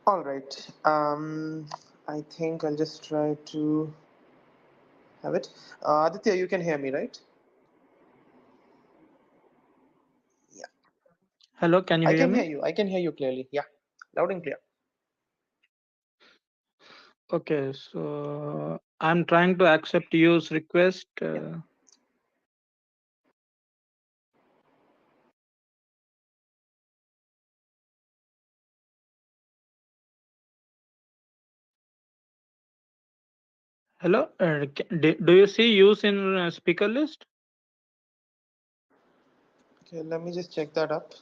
All right. I think I'll just try to have it. Aditya, you can hear me, right? Yeah. Hello, can you I hear can hear me? you. I can hear you clearly. Yeah. Loud and clear. Okay, so I'm trying to accept use request. Yeah. Hello, do you see use in speaker list? Okay, let me just check that up.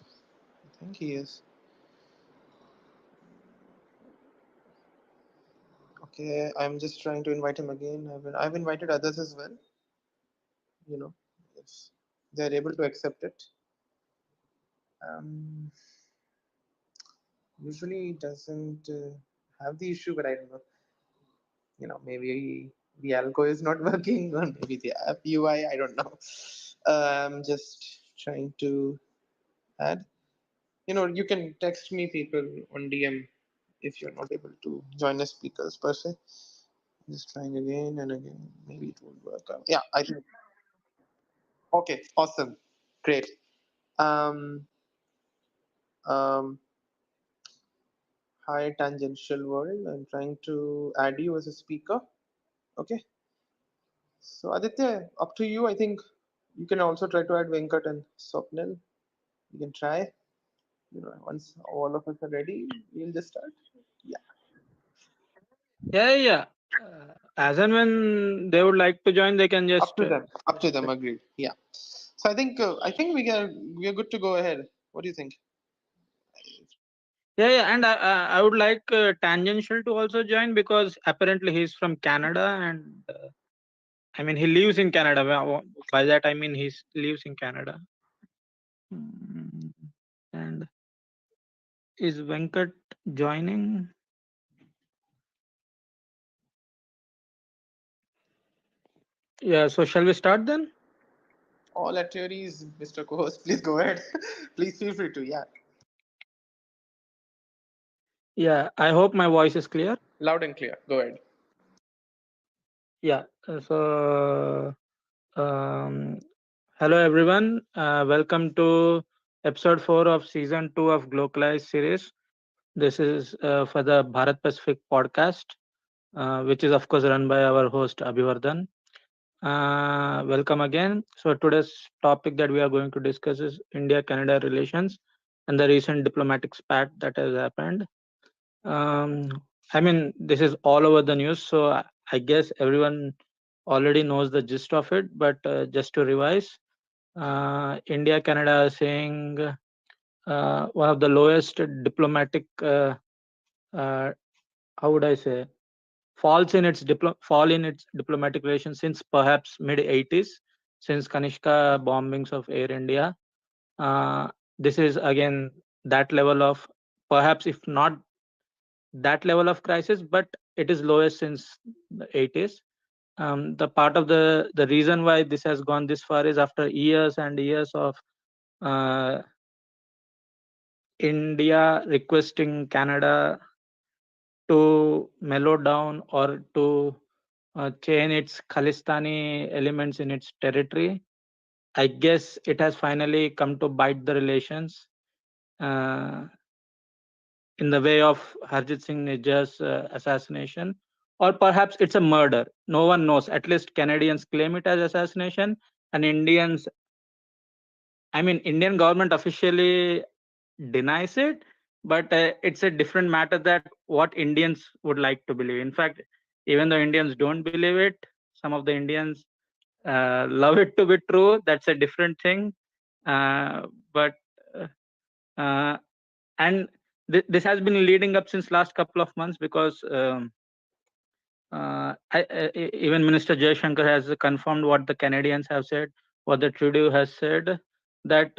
I think he is. Okay, I'm just trying to invite him again. I've invited others as well. You know, if they're able to accept it. Um, Usually it doesn't have the issue, but I don't know. Maybe the algo is not working, or maybe the app UI. I don't know. I'm just trying to add. You can text me people on DM if you're not able to join as speakers per se. Just trying again and again. Maybe it won't work out. Yeah, I think. Okay, awesome, great. Um, um, Hi, tangential world. I'm trying to add you as a speaker. Okay. So Aditya, up to you. I think you can also try to add Venkat and Swapnil. You can try. Once all of us are ready, we'll just start. Yeah, Yeah, yeah. As and when they would like to join, they can up just. to them. Up to them. Agreed. Yeah. So I think we are good to go ahead. What do you think? Yeah, yeah, and I would like Tangential to also join because apparently he's from Canada, and I mean he lives in Canada. By that I mean he lives in Canada. Mm, And is Venkat joining? Yeah, so shall we start then? All at your ease, Mr. Co-host. Please go ahead. Please feel free to. Yeah, Yeah, I hope my voice is clear. loud and clear. Go ahead. Yeah, um, hello everyone. Welcome to episode 4 of season 2 of Globalized series. This is for the Bharat Pacific podcast, which is of course run by our host Abhivardhan. Welcome again. So today's topic that we are going to discuss is India-Canada relations and the recent diplomatic spat that has happened. Um, I mean, this is all over the news, so I guess everyone already knows the gist of it. But just to revise, India-Canada is saying one of the lowest diplomatic, uh, how would I say, fall in its diplomatic relations since perhaps mid 80s, since Kanishka bombings of Air India. Uh, this is again that level of, perhaps if not that level of crisis, but it is lowest since the 80s. The part of the reason why this has gone this far is after years and years of uh, India requesting Canada to mellow down or to chain its Khalistani elements in its territory. I guess it has finally come to bite the relations uh, in the way of Harjit Singh Nijjar's assassination, or perhaps it's a murder. No one knows. At least Canadians claim it as assassination, and Indians, I mean, Indian government officially denies it, but it's a different matter that what Indians would like to believe. In fact, even though Indians don't believe it, some of the Indians love it to be true. That's a different thing. But uh, and this has been leading up since last couple of months because even Minister Jaishankar has confirmed what the Canadians have said, what the Trudeau has said, that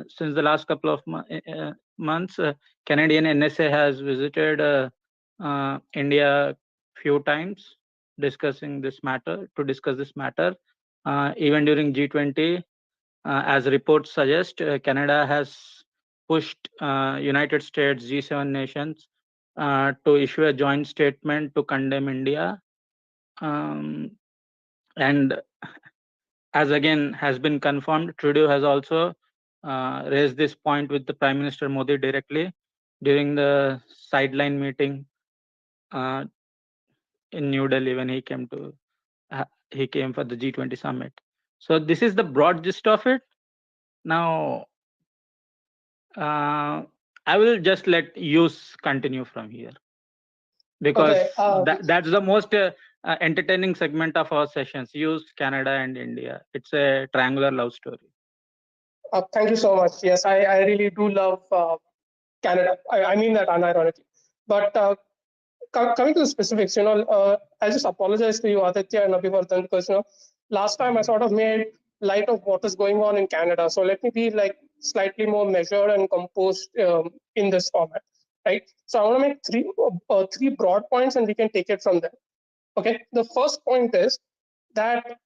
since the last couple of months, Canadian NSA has visited India few times discussing this matter, to discuss this matter. Even during G20, as reports suggest, Canada has pushed United States, G7 nations to issue a joint statement to condemn India. And as again has been confirmed, Trudeau has also raised this point with the Prime Minister Modi directly during the sideline meeting uh, in New Delhi when he came for the G20 summit. So this is the broad gist of it. Now, I will just let you continue from here because Okay. that's the most entertaining segment of our sessions. Use Canada and India. It's a triangular love story. Thank you so much. Yes, I really do love Canada. I mean that unironically. But coming to the specifics, I just apologize to you, Aditya and Abhivardhan, because last time I sort of made light of what is going on in Canada. So let me be like slightly more measured and composed in this format, right? So I want to make three broad points, and we can take it from there. Okay. The first point is that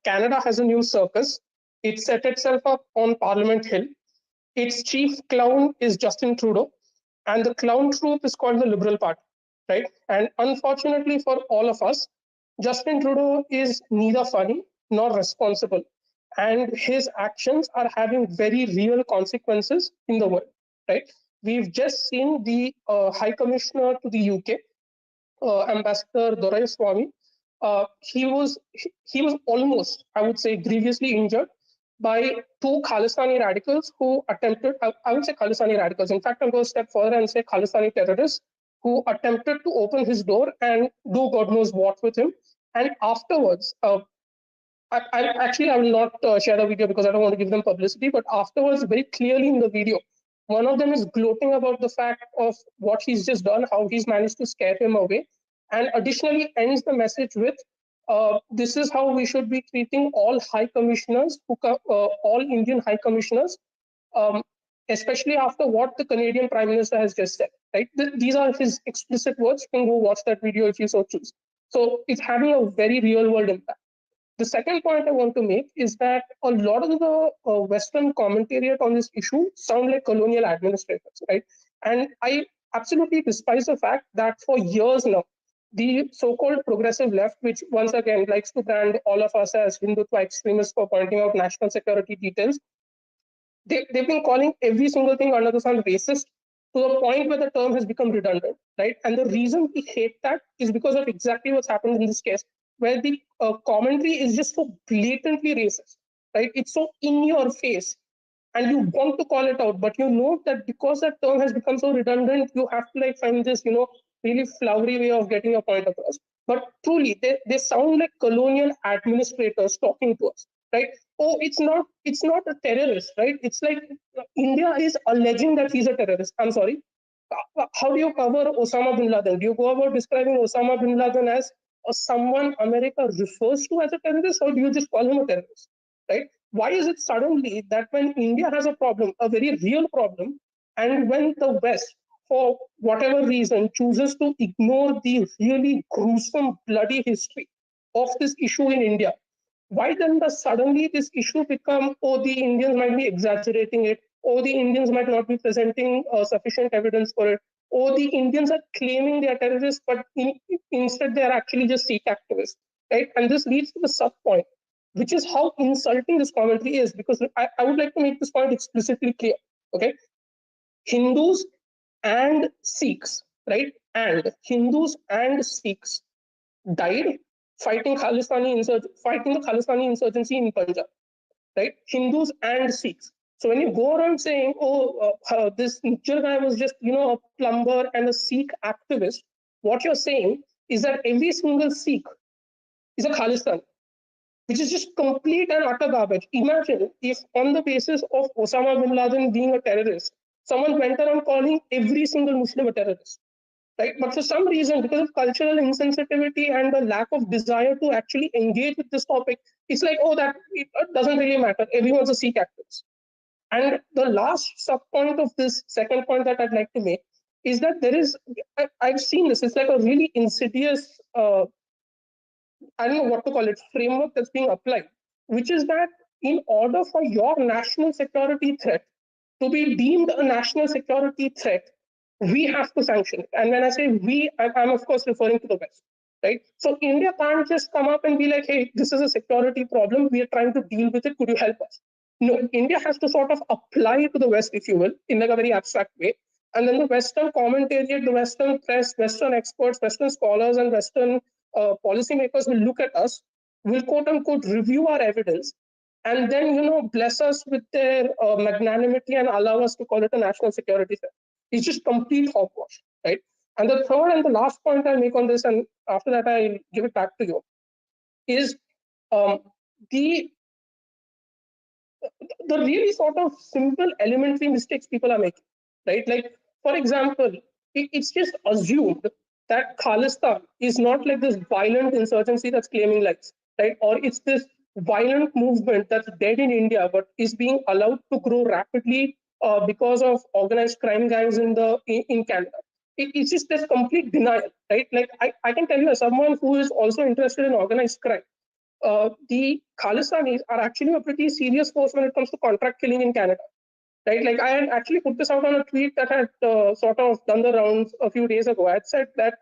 Canada has a new circus. It set itself up on Parliament Hill. Its chief clown is Justin Trudeau, and the clown troupe is called the Liberal Party, right? And unfortunately for all of us, Justin Trudeau is neither funny nor responsible, and his actions are having very real consequences in the world, right? We've just seen the High Commissioner to the UK, Ambassador Doraiswamy. He was almost, I would say, grievously injured by two Khalistani radicals who attempted. I would say Khalistani radicals. In fact, I'll go a step further and say Khalistani terrorists who attempted to open his door and do God knows what with him. And afterwards, I will not share the video because I don't want to give them publicity. But afterwards, very clearly in the video, one of them is gloating about the fact of what he's just done, how he's managed to scare him away, and additionally ends the message with, "This is how we should be treating all high commissioners, all Indian high commissioners, um, especially after what the Canadian Prime Minister has just said." Right? These are his explicit words. You can go watch that video if you so choose. So it's having a very real world impact. The second point I want to make is that a lot of the Western commentariat on this issue sound like colonial administrators, right? And I absolutely despise the fact that for years now, the so-called progressive left, which once again likes to brand all of us as Hindutva extremists for pointing out national security details, they've been calling every single thing under the sun racist to the point where the term has become redundant, right? And the reason we hate that is because of exactly what's happened in this case, where the commentary is just so blatantly racist, right? It's so in your face, and you want to call it out, but you know that because that term has become so redundant, you have to like find this, really flowery way of getting your point across. But truly, they sound like colonial administrators talking to us, right? Oh, it's not a terrorist, right? It's like India is alleging that he's a terrorist. I'm sorry. How do you cover Osama bin Laden? Do you go about describing Osama bin Laden as someone America refers to as a terrorist, or do you just call him a terrorist? Right? Why is it suddenly that when India has a problem, a very real problem, and when the West, for whatever reason, chooses to ignore the really gruesome, bloody history of this issue in India, why then does suddenly this issue become, oh, the Indians might be exaggerating it, or the Indians might not be presenting sufficient evidence for it, or the Indians are claiming they are terrorists, but instead they are actually just Sikh activists, right? And this leads to the sub point, which is how insulting this commentary is, because I would like to make this point explicitly clear, okay? Hindus and Sikhs, right? And Hindus and Sikhs died fighting the Khalistani insurgency in Punjab, right? Hindus and Sikhs. So when you go around saying, "Oh, this Nichal guy was just a plumber and a Sikh activist," what you're saying is that every single Sikh is a Khalistan, which is just complete and utter garbage. Imagine if, on the basis of Osama bin Laden being a terrorist, someone went around calling every single Muslim a terrorist, right? But for some reason, because of cultural insensitivity and the lack of desire to actually engage with this topic, it's like, oh, that it doesn't really matter. Everyone's a Sikh activist. And the last sub point of this second point that I'd like to make is that there is, I've seen this, it's like a really insidious, I don't know what to call it, framework that's being applied, which is that in order for your national security threat to be deemed a national security threat, we have to sanction it. And when I say we, I'm of course referring to the West, right? So India can't just come up and be like, hey, this is a security problem. We are trying to deal with it. Could you help us? No, India has to sort of apply to the West, if you will, in like a very abstract way. And then the Western commentariat, the Western press, Western experts, Western scholars, and Western policymakers will look at us, will quote unquote review our evidence, and then bless us with their magnanimity and allow us to call it a national security threat. It's just complete hogwash, right? And the third and the last point I'll make on this, and after that I'll give it back to you, is the the really sort of simple elementary mistakes people are making, right? Like, for example, it's just assumed that Khalistan is not like this violent insurgency that's claiming lives, right? Or it's this violent movement that's dead in India but is being allowed to grow rapidly because of organized crime gangs in Canada. It's just this complete denial, right? Like, I can tell you, as someone who is also interested in organized crime, the Khalistanis are actually a pretty serious force when it comes to contract killing in Canada, right? Like, I had actually put this out on a tweet that had sort of done the rounds a few days ago. I had said that,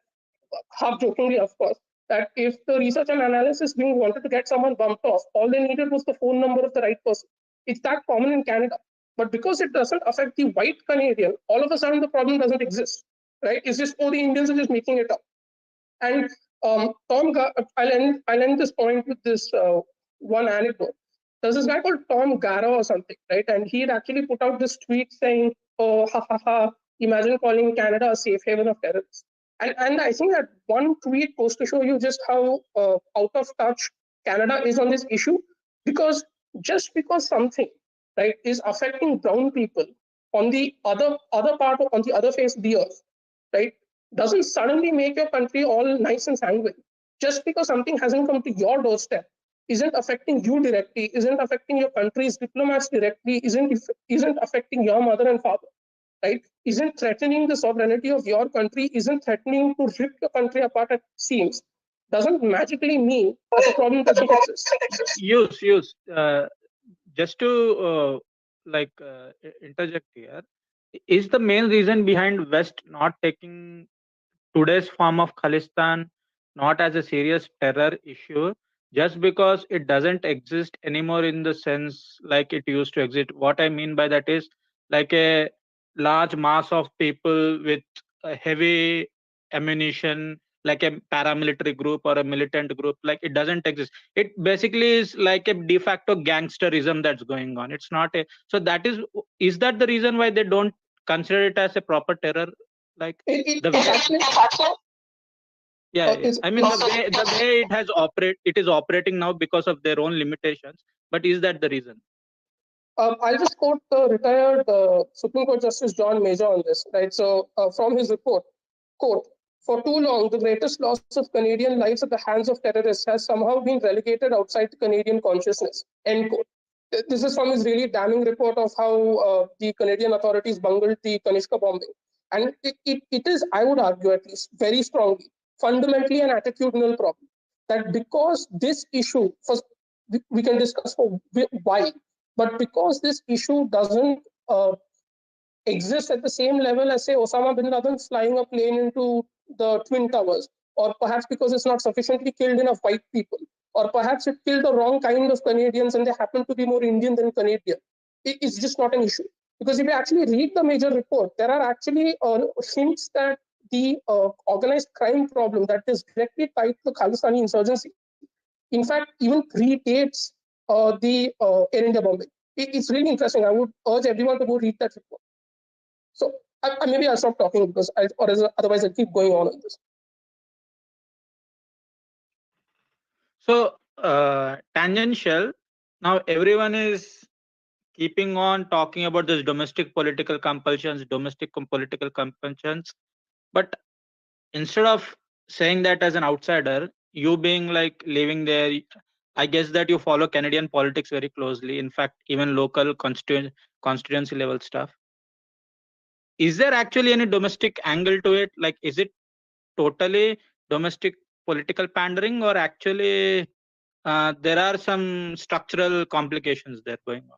half jokingly, of course, that if the research and analysis being wanted to get someone bumped off, all they needed was the phone number of the right person. It's that common in Canada. But because it doesn't affect the white Canadian, all of a sudden the problem doesn't exist, right? It's just, oh, the Indians are just making it up. And I'll end this point with this one anecdote. There's this guy called Tom Gara or something, right? And he had actually put out this tweet saying, "Oh, ha ha ha! Imagine calling Canada a safe haven of terrorists." And I think that one tweet goes to show you just how out of touch Canada is on this issue, because just because something, right, is affecting brown people on the other part on the other face of the earth, right, doesn't suddenly make your country all nice and sanguine. Just because something hasn't come to your doorstep isn't affecting you directly, isn't affecting your country's diplomats directly, isn't affecting your mother and father, right? Isn't threatening the sovereignty of your country, isn't threatening to rip your country apart at seams, doesn't magically mean that the problem doesn't exist. Use. Just to interject here, is the main reason behind West not taking today's form of Khalistan not as a serious terror issue just because it doesn't exist anymore in the sense like it used to exist? What I mean by that is like a large mass of people with a heavy ammunition, like a paramilitary group or a militant group, like it doesn't exist. It basically is like a de facto gangsterism that's going on. It's not a, so that is that the reason why they don't consider it as a proper terror? Like the It's way, actually yeah. I mean the way it is operating now because of their own limitations. But is that the reason? I'll just quote the retired Supreme Court Justice John Major on this, right? So, from his report, quote, "For too long, the greatest loss of Canadian lives at the hands of terrorists has somehow been relegated outside the Canadian consciousness," end quote. This is from his really damning report of how the Canadian authorities bungled the Kanishka bombing. And it is, I would argue at least, very strongly, fundamentally an attitudinal problem. That because this issue, first, we can discuss why, but because this issue doesn't exist at the same level as, say, Osama bin Laden flying a plane into the Twin Towers, or perhaps because it's not sufficiently killed enough white people, or perhaps it killed the wrong kind of Canadians and they happen to be more Indian than Canadian. It's just not an issue. Because if you actually read the major report, there are actually hints that the organized crime problem that is directly tied to the Khalistani insurgency, in fact, even predates the Air India bombing. It's really interesting. I would urge everyone to go read that report. So maybe I'll stop talking because otherwise I'll keep going on this. So tangential. Now everyone is keeping on talking about this domestic political compulsions, but instead of saying that as an outsider, you being like living there, I guess that you follow Canadian politics very closely. In fact, even local constituency level stuff. Is there actually any domestic angle to it? Like, is it totally domestic political pandering, or actually there are some structural complications there going on?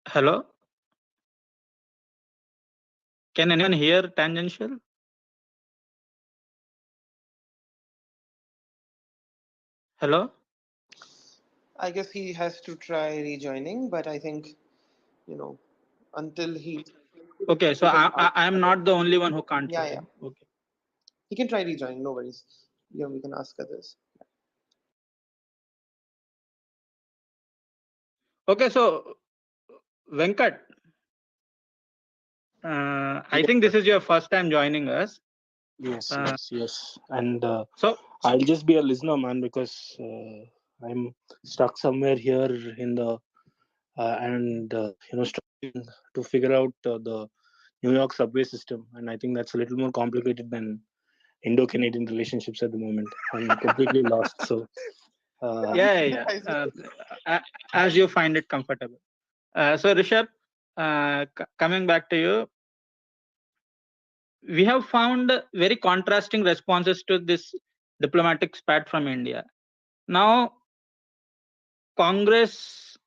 Hello? Can anyone hear tangential? Hello? I guess he has to try rejoining, but I think, until he. Okay, so I am not the only one who can't hear Yeah. him. Okay. He can try rejoining, no worries. Yeah, we can ask others. Okay, so Venkat, I think this is your first time joining us. Yes, Uh, yes. And so I'll just be a listener, man, because I'm stuck somewhere here in the and struggling to figure out the New York subway system, and I think that's a little more complicated than Indo-Canadian relationships at the moment. I'm completely lost. So, uh, yeah, yeah, yeah. As you find it comfortable. So Rishabh, coming back to you, we have found very contrasting responses to this diplomatic spat from India. Now, Congress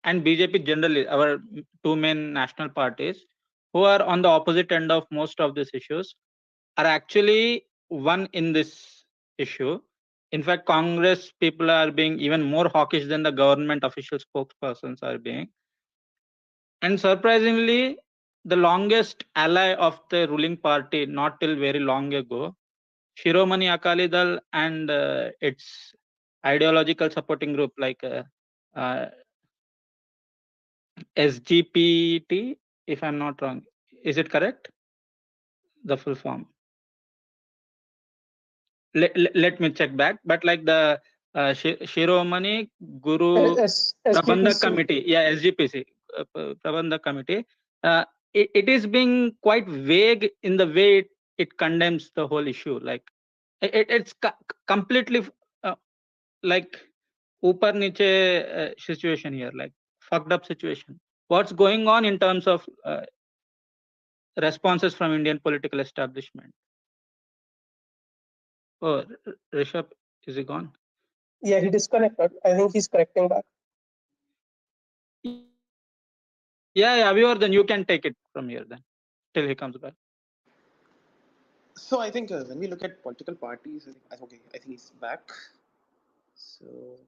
and BJP generally, our two main national parties, who are on the opposite end of most of these issues, are actually one in this issue. In fact, Congress people are being even more hawkish than the government official spokespersons are being. And surprisingly, the longest ally of the ruling party, not till very long ago, Shiromani Akali Dal and its ideological supporting group like uh, SGPT, if I'm not wrong. Is it correct? The full form. Let me check back. But like the Shiromani Guru Prabandhak SGPC. Committee, yeah, SGPC, Prabandhak Committee, uh, it is being quite vague in the way it condemns the whole issue. Like it's completely like upar niche situation here, like fucked up situation. What's going on in terms of responses from Indian political establishment? Oh, Rishabh, is he gone? Yeah, he disconnected. I think he's correcting back. Yeah, Avivar, then you can take it from here then, till he comes back. So I think when we look at political parties, okay, I think he's back. So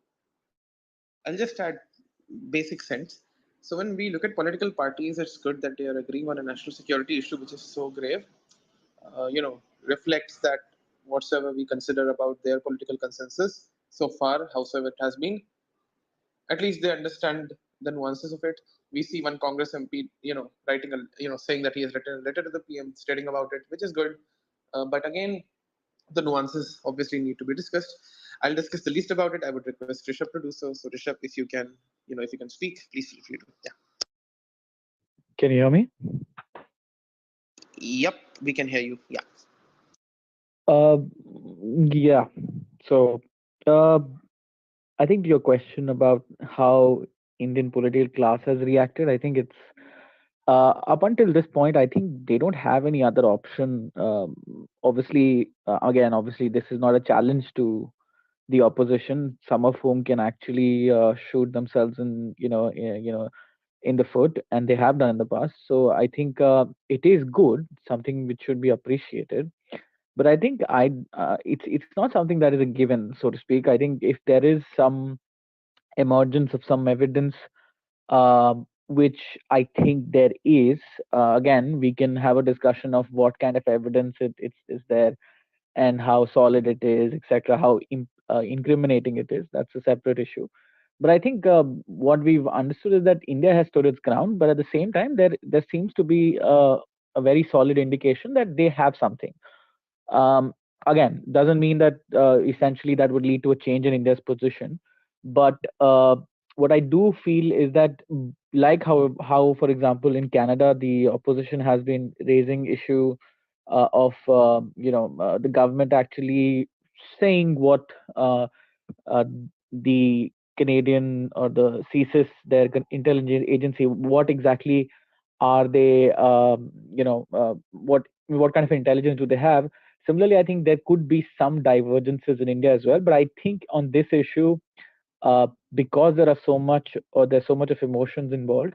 I'll just add basic sense. So when we look at political parties, it's good that they are agreeing on a national security issue which is so grave. Reflects that whatsoever we consider about their political consensus so far, howsoever it has been, at least they understand the nuances of it. We see one Congress MP, writing saying that he has written a letter to the PM stating about it, which is good. But again, the nuances obviously need to be discussed. I'll discuss the least about it. I would request Rishabh to do so. So Rishabh, if you can, if you can speak, please feel free to. Yeah. Can you hear me? Yep, we can hear you. Yeah. Uh, yeah. So, uh, I think your question about how Indian political class has reacted, I think it's up until this point, I think they don't have any other option. Obviously, obviously, this is not a challenge to the opposition, some of whom can actually shoot themselves in, in the foot, and they have done in the past. So I think it is good, something which should be appreciated. But I think it's not something that is a given, so to speak. I think if there is some emergence of some evidence, which I think there is, again, we can have a discussion of what kind of evidence is there and how solid it is, etc., how incriminating it is. That's a separate issue. But I think what we've understood is that India has stood its ground, but at the same time, there seems to be a very solid indication that they have something. Um, Again, doesn't mean that essentially that would lead to a change in India's position. But what I do feel is that, like how for example in Canada, the opposition has been raising issue of the government actually saying what uh, the Canadian or the CSIS, their intelligence agency, what exactly are they, what kind of intelligence do they have? Similarly, I think there could be some divergences in India as well. But I think on this issue, because there's so much of emotions involved,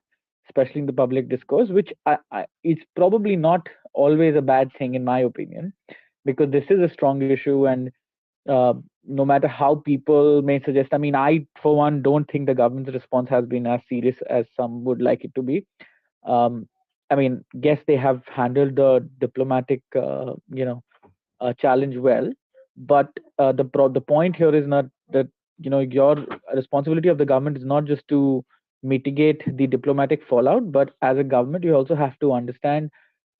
especially in the public discourse, which is probably not always a bad thing in my opinion, because this is a strong issue. And uh, no matter how people may suggest, I mean, I for one don't think the government's response has been as serious as some would like it to be. um, I mean, guess they have handled the diplomatic challenge well. But the point here is not that, your responsibility of the government is not just to mitigate the diplomatic fallout, but as a government you also have to understand,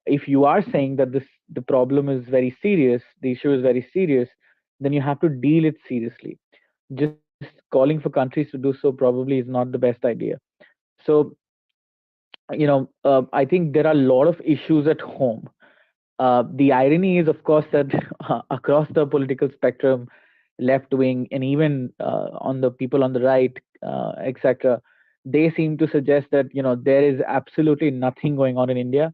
if you are saying that the problem is very serious, the issue is very serious, then you have to deal it seriously. Just calling for countries to do so probably is not the best idea. So, I think there are a lot of issues at home. The irony is, of course, that across the political spectrum, left wing and even on the people on the right, etc., they seem to suggest that there is absolutely nothing going on in India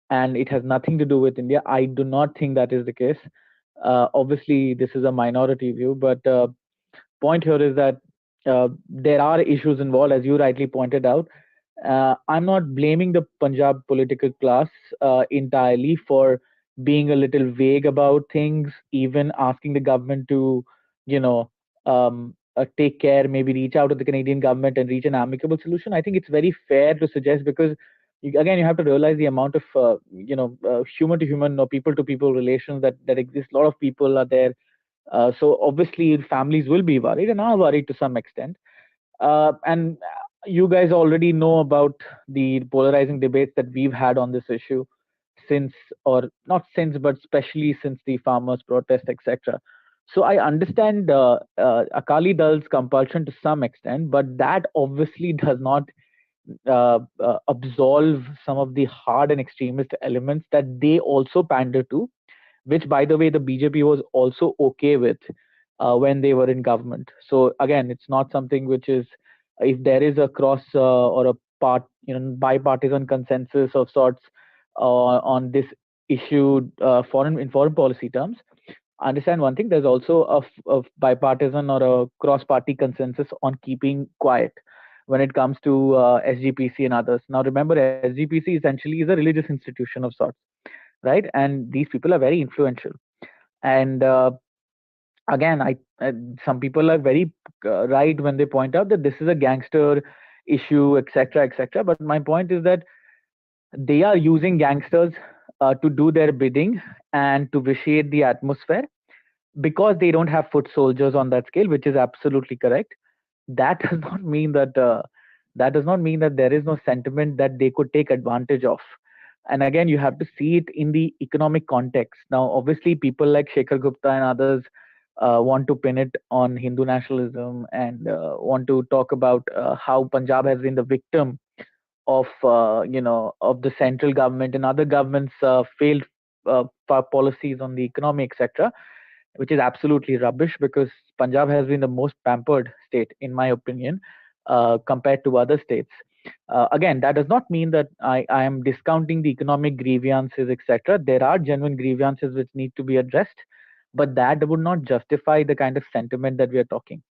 and it has nothing to do with India. I do not think that is the case. Obviously, this is a minority view, but point here is that there are issues involved, as you rightly pointed out. I'm not blaming the Punjab political class entirely for being a little vague about things, even asking the government to, you know, take care, maybe reach out to the Canadian government and reach an amicable solution. I think it's very fair to suggest because, again, you have to realize the amount of, human to human or people to people relations that exist. A lot of people are there, so obviously families will be worried and are worried to some extent. And you guys already know about the polarizing debates that we've had on this issue since, or not since, but especially since the farmers' protest, etc. So I understand Akali Dal's compulsion to some extent, but that obviously does not absolve some of the hard and extremist elements that they also pander to, which, by the way, the BJP was also okay with when they were in government. So again, it's not something which is, if there is a cross or a bipartisan consensus of sorts on this issue, foreign policy terms. Understand one thing: there's also a bipartisan or a cross-party consensus on keeping quiet when it comes to SGPC and others. Now, remember, SGPC essentially is a religious institution of sorts, right? And these people are very influential. And again, some people are very right when they point out that this is a gangster issue, etc., etc. But my point is that they are using gangsters to do their bidding and to vitiate the atmosphere because they don't have foot soldiers on that scale, which is absolutely correct. That does not mean that there is no sentiment that they could take advantage of. And again, you have to see it in the economic context. Now, obviously, people like Shekhar Gupta and others want to pin it on Hindu nationalism and want to talk about how Punjab has been the victim of of the central government and other governments' failed policies on the economy, etc., which is absolutely rubbish because Punjab has been the most pampered state, in my opinion, compared to other states. Again, that does not mean that I am discounting the economic grievances, etc. There are genuine grievances which need to be addressed, but that would not justify the kind of sentiment that we are talking.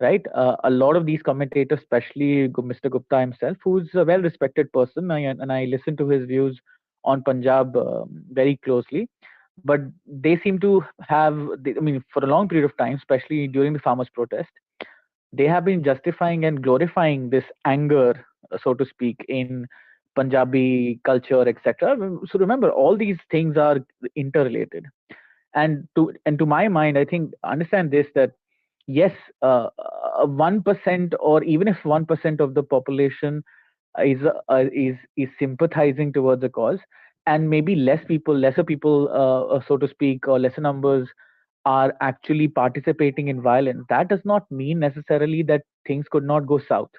Right? A lot of these commentators, especially Mr. Gupta himself, who's a well-respected person, and I listen to his views on Punjab very closely, but they seem to have, I mean, for a long period of time, especially during the farmers' protest, they have been justifying and glorifying this anger, so to speak, in Punjabi culture, etc. So remember, all these things are interrelated. And to my mind, I think understand this, that yes, 1% or even if 1% of the population is sympathizing towards the cause, and maybe lesser people, so to speak, or lesser numbers are actually participating in violence, that does not mean necessarily that things could not go south,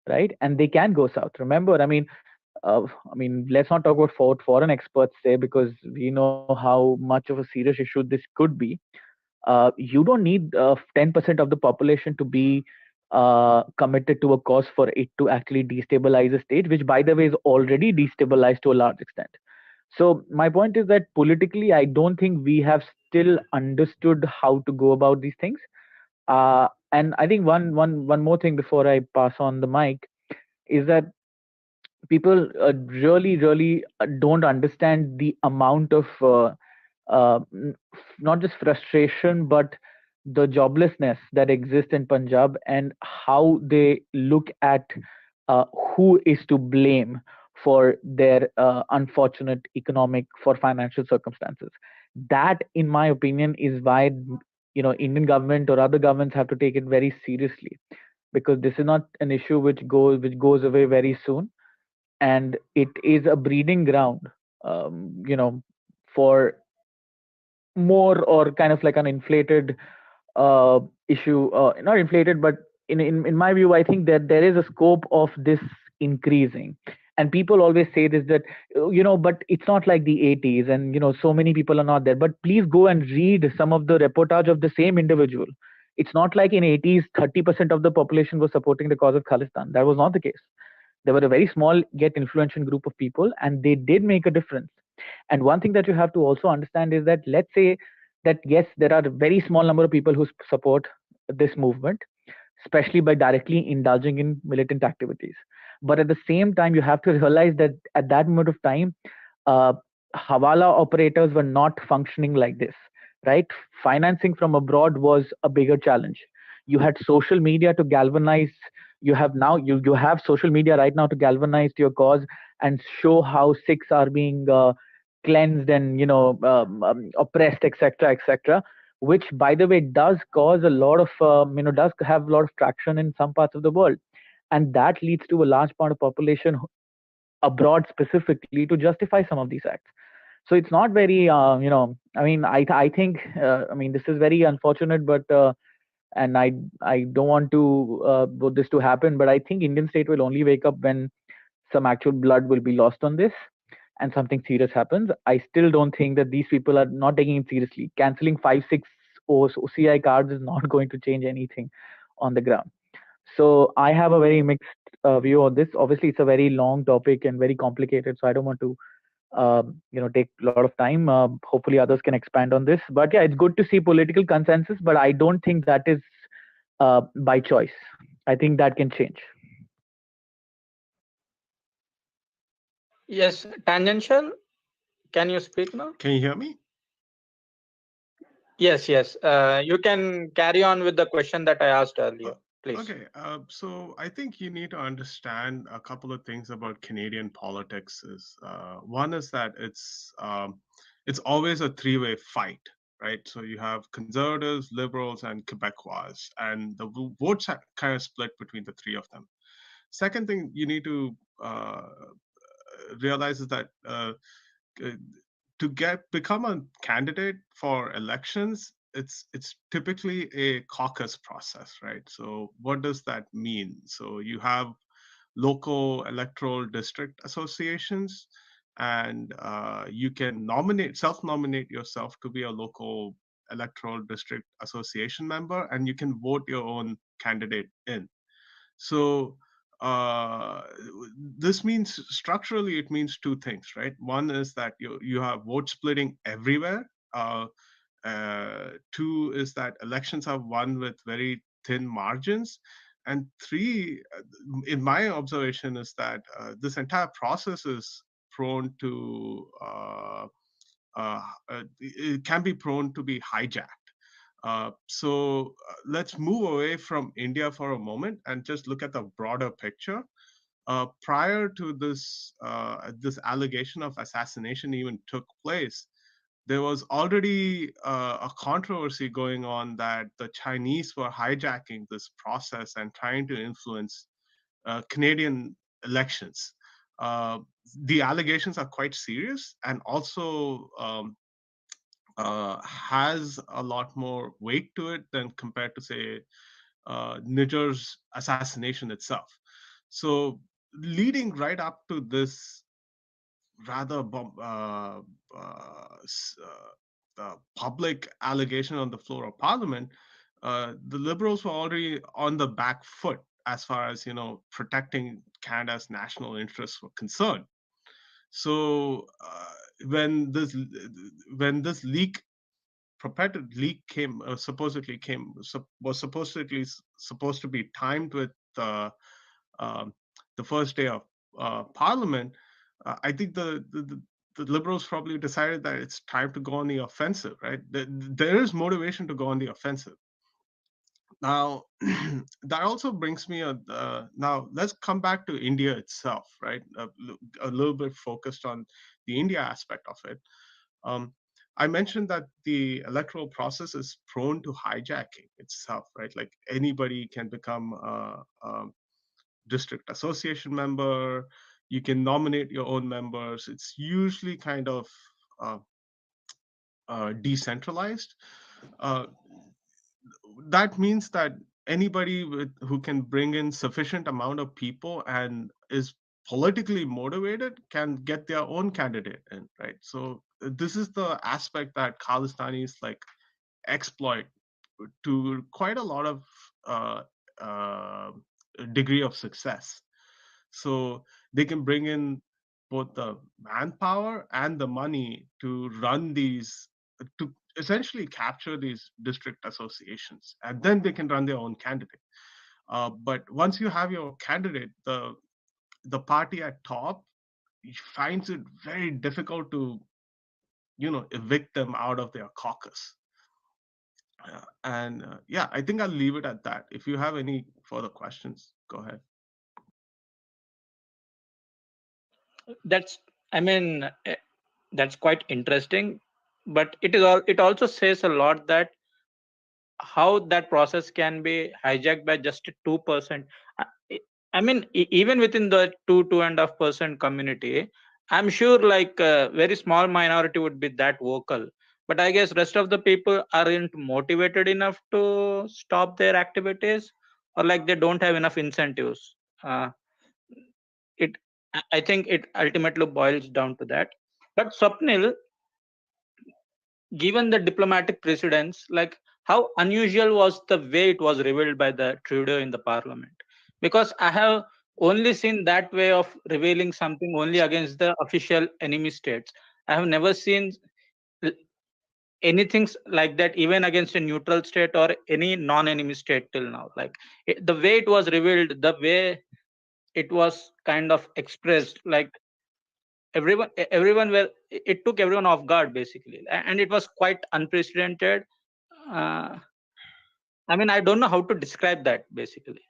right? And they can go south. Remember, let's not talk about what foreign experts say, because we know how much of a serious issue this could be. You don't need 10% of the population to be committed to a cause for it to actually destabilize a state, which, by the way, is already destabilized to a large extent. So my point is that politically, I don't think we have still understood how to go about these things. And I think one more thing before I pass on the mic is that people really don't understand the amount of not just frustration, but the joblessness that exists in Punjab, and how they look at who is to blame for their unfortunate economic for financial circumstances. That, in my opinion, is why Indian government or other governments have to take it very seriously, because this is not an issue which goes away very soon, and it is a breeding ground, for more or kind of like an inflated issue, not inflated, but in my view, I think that there is a scope of this increasing. And people always say this, that but it's not like the 80s, and so many people are not there. But please go and read some of the reportage of the same individual. It's not like in 80s 30% of the population was supporting the cause of Khalistan. That was not the case. There were a very small yet influential group of people, and they did make a difference. And one thing that you have to also understand is that, let's say that yes, there are a very small number of people who support this movement, especially by directly indulging in militant activities. But at the same time, you have to realize that at that moment of time, uh, Hawala operators were not functioning like this, right? Financing from abroad was a bigger challenge. You had social media to galvanize. You have social media right now to galvanize your cause and show how Sikhs are being cleansed and oppressed, etc., etc. Which, by the way, does cause a lot of does have a lot of traction in some parts of the world, and that leads to a large part of population abroad specifically to justify some of these acts. So it's not very I mean, I think this is very unfortunate, but and I don't want to this to happen, but I think Indian state will only wake up when some actual blood will be lost on this and something serious happens. I still don't think that these people are not taking it seriously. Canceling 5 6 OCI cards is not going to change anything on the ground. So I have a very mixed view on this. Obviously, it's a very long topic and very complicated, so I don't want to take a lot of time. Hopefully, others can expand on this. But yeah, it's good to see political consensus, but I don't think that is by choice. I think that can change. Yes, tangential. Can you speak now? Can you hear me? Yes, yes. You can carry on with the question that I asked earlier, please. Okay, so I think you need to understand a couple of things about Canadian politics. One is that it's always a three-way fight, right? So you have conservatives, liberals, and Quebecois, and the votes are kind of split between the three of them. Second thing you need to realize is that uh, to become a candidate for elections, it's typically a caucus process, right? So what does that mean? So you have local electoral district associations, and you can self-nominate yourself to be a local electoral district association member, and you can vote your own candidate in. So uh, this means structurally it means two things, right? One is that you have vote splitting everywhere. Two is that elections are won with very thin margins. And three, in my observation, is that this entire process is prone to it can be prone to be hijacked. So let's move away from India for a moment and just look at the broader picture. Prior to this allegation of assassination even took place, there was already a controversy going on that the Chinese were hijacking this process and trying to influence Canadian elections. Uh, the allegations are quite serious, and also has a lot more weight to it than compared to, say, Niger's assassination itself. So, leading right up to this rather public allegation on the floor of Parliament, the Liberals were already on the back foot as far as protecting Canada's national interests were concerned. So when this purported leak came supposedly came was supposed to be timed with um, the first day of Parliament, I think the Liberals probably decided that it's time to go on the offensive. Right, there is motivation to go on the offensive. Now, that also brings me now let's come back to India itself, right? A little bit focused on the India aspect of it. Um, I mentioned that the electoral process is prone to hijacking itself, right? Like anybody can become a district association member. You can nominate your own members. It's usually kind of uh, decentralized, uh, that means that anybody who can bring in sufficient amount of people and is politically motivated can get their own candidate in, right? So this is the aspect that Khalistanis like exploit to quite a lot of uh, uh, degree of success. So they can bring in both the manpower and the money to run these, to essentially capture these district associations, and then they can run their own candidate. But once you have your candidate, the party at top finds it very difficult to evict them out of their caucus. And yeah, I think I'll leave it at that. If you have any further questions, go ahead. That's, I mean, that's quite interesting, but it also says a lot that how that process can be hijacked by just 2%. I I mean, even within the 2.5% community, I'm sure like a very small minority would be that vocal. But I guess rest of the people aren't motivated enough to stop their activities, or like they don't have enough incentives. It, I think it ultimately boils down to that. But Swapnil, given the diplomatic precedence, like how unusual was the way it was revealed by the Trudeau in the parliament? Because I have only seen that way of revealing something only against the official enemy states. I have never seen l- anything like that even against a neutral state or any non-enemy state till now. Like the way it was revealed, the way it was kind of expressed, like everyone were, it took everyone off guard basically, and it was quite unprecedented. uh, I mean, I don't know how to describe that basically.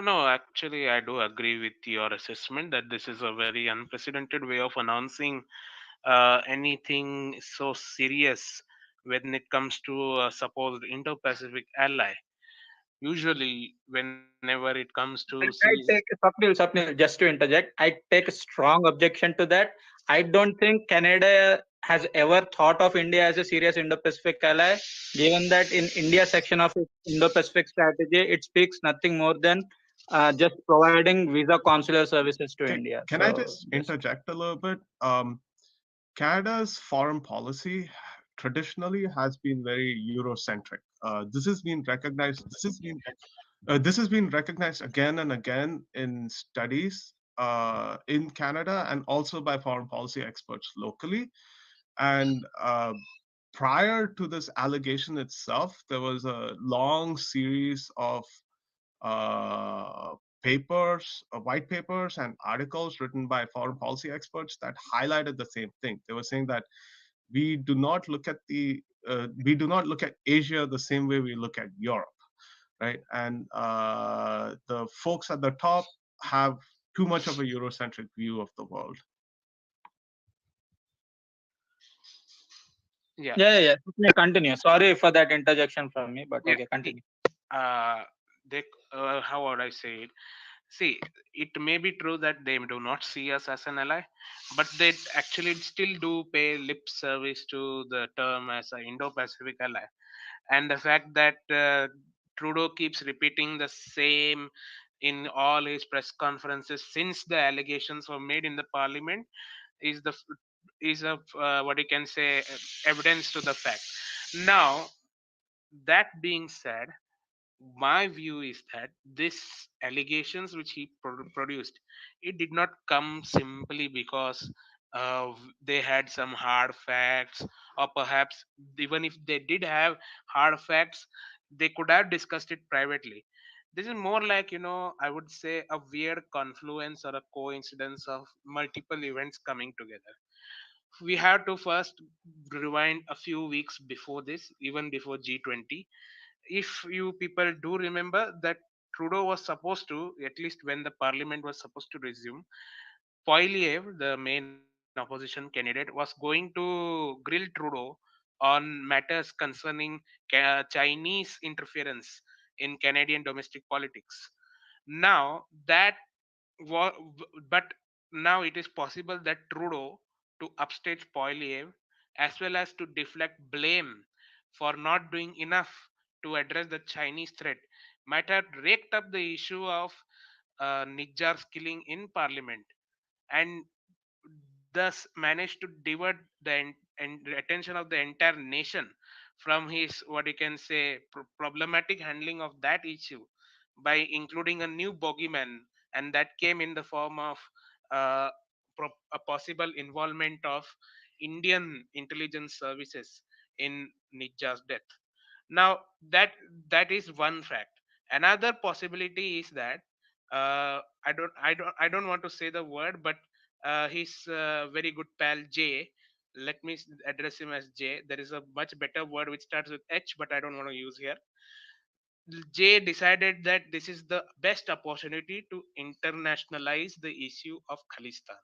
No, actually, I do agree with your assessment that this is a very unprecedented way of announcing anything so serious when it comes to a supposed Indo-Pacific ally. Usually, whenever it comes to see, I take Swapnil, just to interject, I take a strong objection to that. I don't think Canada has ever thought of India as a serious Indo-Pacific ally, given that in India section of its Indo-Pacific strategy, it speaks nothing more than just providing visa consular services to India. Can I So just just interject a little bit? Canada's foreign policy traditionally has been very Eurocentric. This has been recognized. This has been recognized again and again in studies in Canada and also by foreign policy experts locally. And prior to this allegation itself, there was a long series of uh, white papers, and articles written by foreign policy experts that highlighted the same thing. They were saying that we do not look at Asia the same way we look at Europe, right? And the folks at the top have too much of a Eurocentric view of the world. yeah, yeah. Swapnil, continue. Sorry for that interjection from me, but yeah, okay, see, continue. uh, they, how would I say it? See, it may be true that they do not see us as an ally, but they actually still do pay lip service to the term as an Indo-Pacific ally. And the fact that Trudeau keeps repeating the same in all his press conferences since the allegations were made in the parliament is the is a what you can say evidence to the fact. Now, that being said, my view is that this allegations which he produced, it did not come simply because they had some hard facts, or perhaps even if they did have hard facts, they could have discussed it privately. This is more like, I would say, a weird confluence or a coincidence of multiple events coming together. We have to first rewind a few weeks before this, even before G20. If you people do remember that Trudeau was supposed to, at least when the parliament was supposed to resume, Poilievre, the main opposition candidate, was going to grill Trudeau on matters concerning Chinese interference in Canadian domestic politics. Now that but now it is possible that Trudeau to upstage Poilievre as well as to deflect blame for not doing enough to address the Chinese threat, might have raked up the issue of Nijjar's killing in parliament, and thus managed to divert the attention of the entire nation from his, what you can say, problematic handling of that issue by including a new bogeyman, and that came in the form of uh, a possible involvement of Indian intelligence services in Nijja's death. Now that is one fact. Another possibility is that I don't want to say the word, but his very good pal J. Let me address him as J. There is a much better word which starts with H, but I don't want to use here. J decided that this is the best opportunity to internationalize the issue of Khalistan.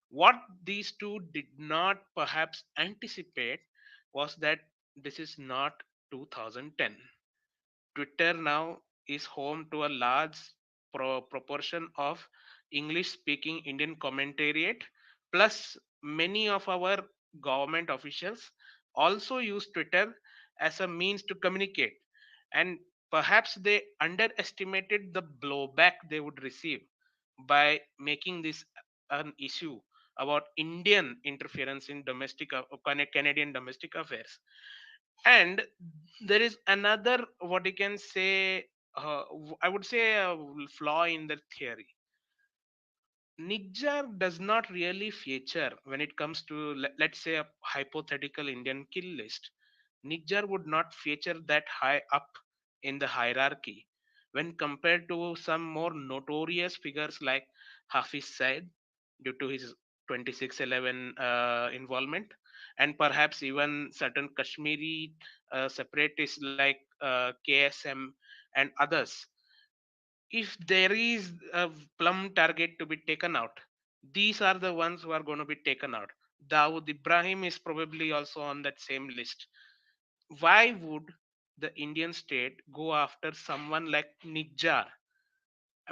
What these two did not perhaps anticipate was that this is not 2010. Twitter now is home to a large proportion of English speaking Indian commentariat, plus many of our government officials also use Twitter as a means to communicate, and perhaps they underestimated the blowback they would receive by making this an issue about Indian interference in Canadian domestic affairs. And there is another, what you can say, I would say a flaw in the theory. Nijjar does not really feature when it comes to, let's say, a hypothetical Indian kill list. Nijjar would not feature that high up in the hierarchy when compared to some more notorious figures like Hafiz Said, due to his 2611 involvement, and perhaps even certain Kashmiri separatists like KSM and others. If there is a plum target to be taken out, these are the ones who are going to be taken out. Dawood Ibrahim is probably also on that same list. Why would the Indian state go after someone like Nijjar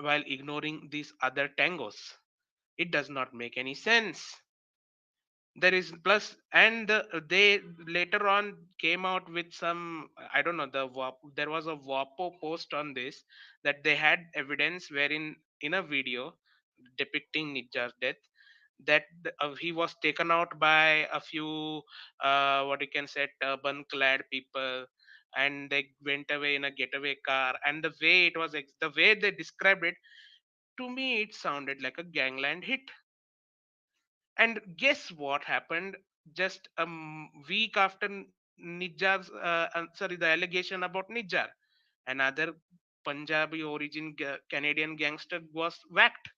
while ignoring these other tangos? It does not make any sense. There is plus, and they later on came out with some, I don't know, there was a WAPO post on this, that they had evidence wherein in a video depicting Nijjar's death, that he was taken out by a few what you can say turban clad people, and they went away in a getaway car, and the way it was the way they described it, to me it sounded like a gangland hit. And guess what happened just a week after Nijjar's, sorry, the allegation about Nijjar? Another Punjabi origin Canadian gangster was whacked.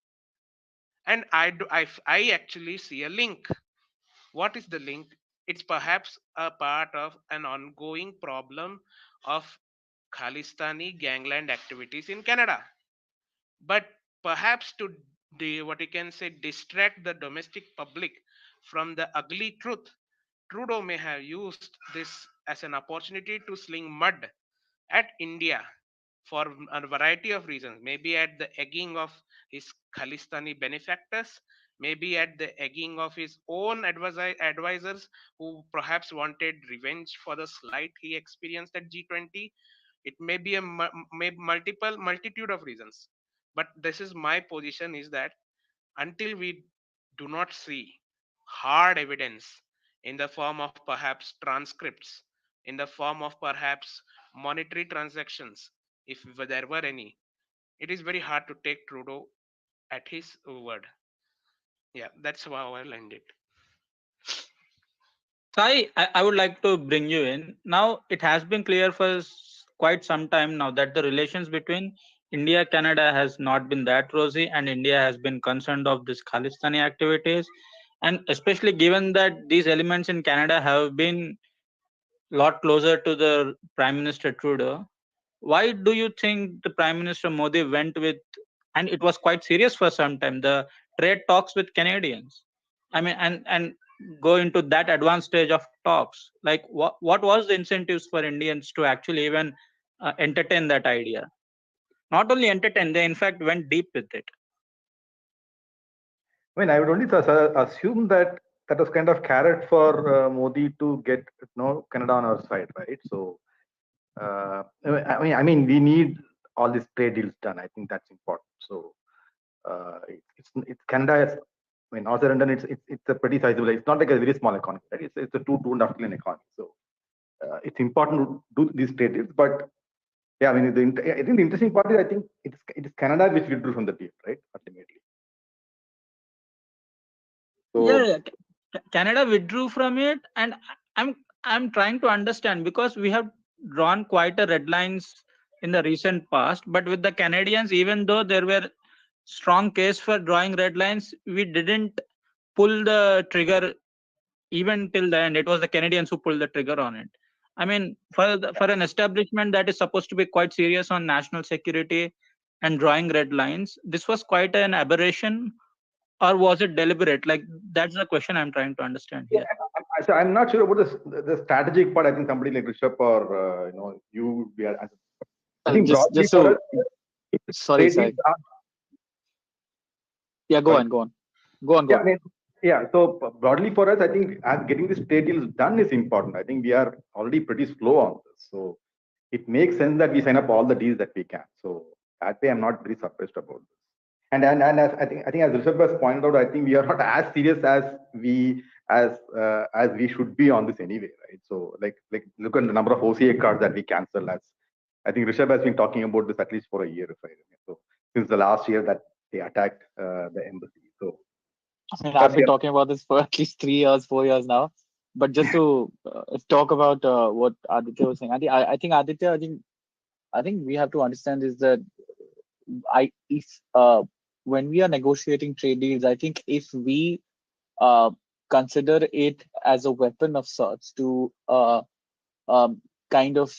And I actually see a link. What is the link? It's perhaps a part of an ongoing problem of Khalistani gangland activities in Canada. But perhaps to what you can say distract the domestic public from the ugly truth, Trudeau may have used this as an opportunity to sling mud at India for a variety of reasons. Maybe at the egging of his Khalistani benefactors, maybe at the egging of his own advisors who perhaps wanted revenge for the slight he experienced at G20. It may be a multitude of reasons. But this is my position, is that until we do not see hard evidence in the form of perhaps transcripts, in the form of perhaps monetary transactions, if there were any, it is very hard to take Trudeau at his word. Yeah, that's how I'll end it. Sai, I would like to bring you in. Now, it has been clear for quite some time now that the relations between India Canada has not been that rosy, and India has been concerned of this Khalistani activities. And especially given that these elements in Canada have been a lot closer to the Prime Minister Trudeau, why do you think the Prime Minister Modi went with, and it was quite serious for some time, the trade talks with Canadians? I mean, and go into that advanced stage of talks. Like, what was the incentives for Indians to actually even entertain that idea? Not only entertain, they in fact went deep with it. I mean, I would only assume that that was kind of carrot for Modi to get Canada on our side, right? So I mean, we need all these trade deals done. I think that's important. So it's Canada. I mean, Northern London, it's a pretty sizable. It's not like a very small economy, right? It's a 2.5 trillion economy. So it's important to do these trade deals. But yeah, I mean, I think the interesting part is I think it is Canada which withdrew from the deal, right? Ultimately. So, Yeah, Canada withdrew from it, and I'm trying to understand, because we have drawn quite a red lines in the recent past, but with the Canadians, even though there were strong case for drawing red lines, we didn't pull the trigger even till the end. It was the Canadians who pulled the trigger on it. I mean, for an establishment that is supposed to be quite serious on national security and drawing red lines, this was quite an aberration, or was it deliberate? Like, that's the question I'm trying to understand here. so I'm not sure about the strategic part. I think somebody like Rishabh or you would be. I think broadly for us, sorry. Yeah, go on. Yeah, I mean, yeah. So broadly for us, I think as getting this trade deals done is important. I think we are already pretty slow on this, so it makes sense that we sign up all the deals that we can. So that way, I'm not very surprised about this. And as I think as Rishabh has pointed out, I think we are not as serious as we should be on this anyway, right? So like look at the number of OCA cards that we cancel. As I think Rishabh has been talking about this at least for a year, if I remember. So since the last year that they attacked the embassy. So I mean, I've been talking about this for at least 3 years, 4 years now. But just to talk about what Aditya was saying, I think Aditya, I think we have to understand is that if when we are negotiating trade deals, I think if we consider it as a weapon of sorts to kind of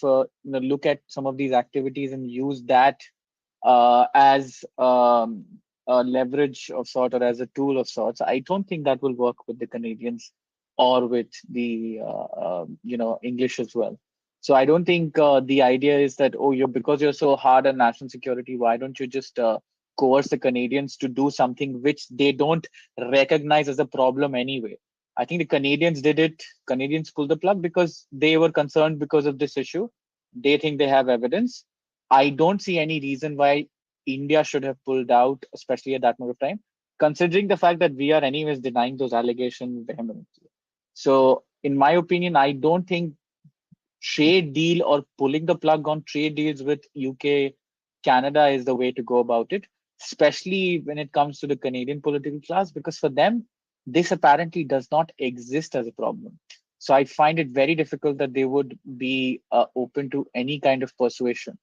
look at some of these activities and use that as a leverage of sort, or as a tool of sorts, I don't think that will work with the Canadians or with the English as well. So I don't think the idea is that, oh, because you're so hard on national security, why don't you just coerce the Canadians to do something which they don't recognize as a problem anyway. I think the Canadians did it. Canadians pulled the plug because they were concerned because of this issue. They think they have evidence. I don't see any reason why India should have pulled out, especially at that moment of time, considering the fact that we are anyways denying those allegations vehemently. So, in my opinion, I don't think trade deal or pulling the plug on trade deals with UK, Canada is the way to go about it, especially when it comes to the Canadian political class, because for them, this apparently does not exist as a problem. So I find it very difficult that they would be open to any kind of persuasion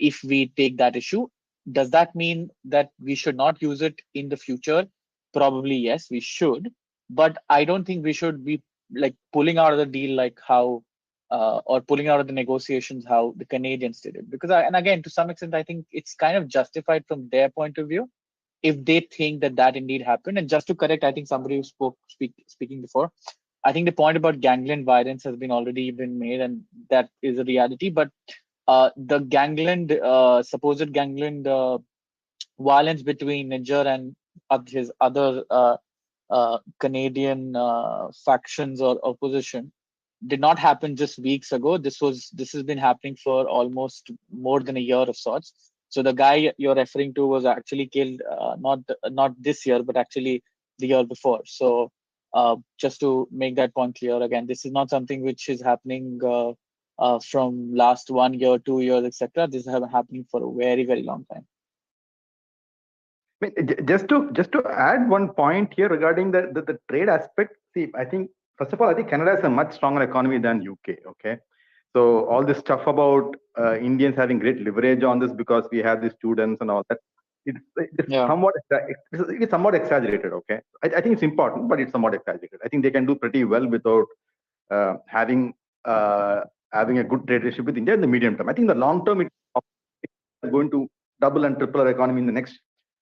if we take that issue. Does that mean that we should not use it in the future? Probably yes, we should. But I don't think we should be like pulling out of the deal like how or pulling out of the negotiations how the Canadians did it. Because and again, to some extent, I think it's kind of justified from their point of view if they think that that indeed happened. And just to correct, I think somebody who speaking before, I think the point about gangland violence has been already been made, and that is a reality. But the gangland, supposed gangland violence between Niger and his other Canadian factions or opposition did not happen just weeks ago. This has been happening for almost more than a year of sorts. So the guy you're referring to was actually killed not this year, but actually the year before. So just to make that point clear again, this is not something which is happening from last 1 year, 2 years, etc. This has been happening for a very, very long time. Just to add one point here regarding the trade aspect. See, I think first of all, I think Canada is a much stronger economy than UK. Okay, so all this stuff about Indians having great leverage on this because we have these students and all that, it's somewhat exaggerated. Okay, I think it's important, but it's somewhat exaggerated. I think they can do pretty well without having a good trade relationship with India in the medium term. I think the long term it's going to double and triple our economy in the next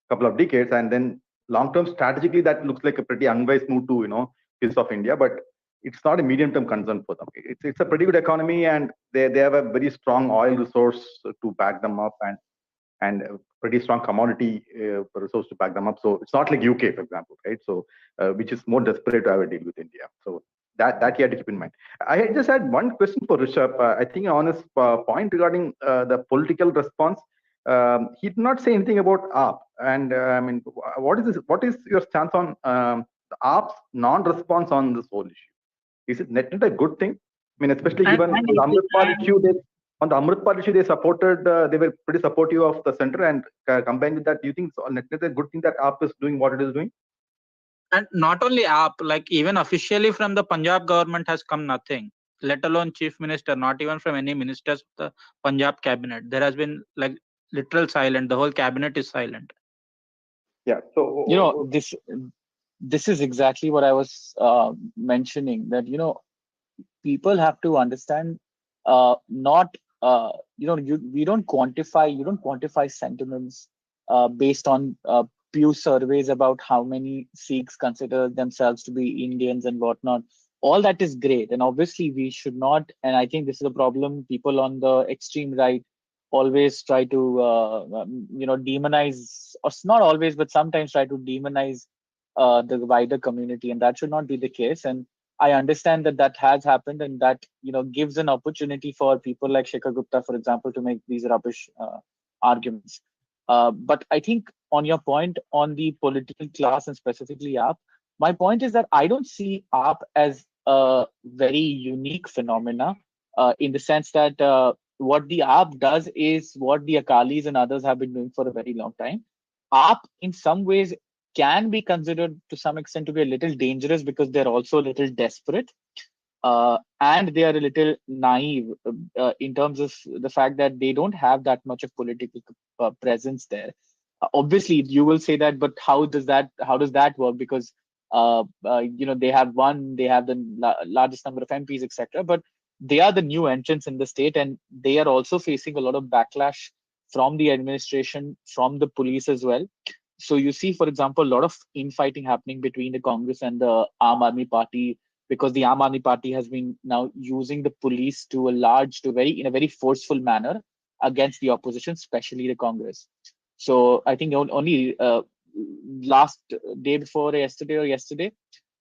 couple of decades, and then long term strategically that looks like a pretty unwise move to piss off India, but it's not a medium term concern for them. It's a pretty good economy, and they have a very strong oil resource to back them up, and pretty strong commodity resource to back them up. So it's not like UK, for example, right? So which is more desperate to have a deal with India. So that you have to keep in mind. I just had one question for Rishabh. I think on his point regarding the political response, he did not say anything about AAP. And I mean, what is this? What is your stance on the AAP's non-response on this whole issue? Is it net a good thing? I mean, especially given on the Amritpal issue, they supported, they were pretty supportive of the center. And combined with that, do you think it's net a good thing that AAP is doing what it is doing? And not only AAP, like even officially from the Punjab government has come nothing, let alone chief minister, not even from any ministers of the Punjab cabinet. There has been like literal silent. The whole cabinet is silent. Yeah. So This is exactly what I was mentioning, that people have to understand, not we don't quantify sentiments based on Pew surveys about how many Sikhs consider themselves to be Indians and whatnot. All that is great, and obviously we should not. And I think this is a problem. People on the extreme right always try to demonize, or not always, but sometimes try to demonize the wider community, and that should not be the case. And I understand that that has happened, and that gives an opportunity for people like Shekhar Gupta, for example, to make these rubbish arguments. But I think on your point on the political class and specifically AAP, my point is that I don't see AAP as a very unique phenomena, in the sense that what the AAP does is what the Akalis and others have been doing for a very long time. AAP, in some ways, can be considered to some extent to be a little dangerous because they're also a little desperate, and they are a little naive in terms of the fact that they don't have that much of political presence there. Obviously, you will say that, but how does that work? Because they have the largest number of MPs, etc. But they are the new entrants in the state, and they are also facing a lot of backlash from the administration, from the police as well. So you see, for example, a lot of infighting happening between the Congress and the Aam Aadmi Party, because the Aam Aadmi Party has been now using the police in a very forceful manner against the opposition, especially the Congress. So I think only last day before yesterday,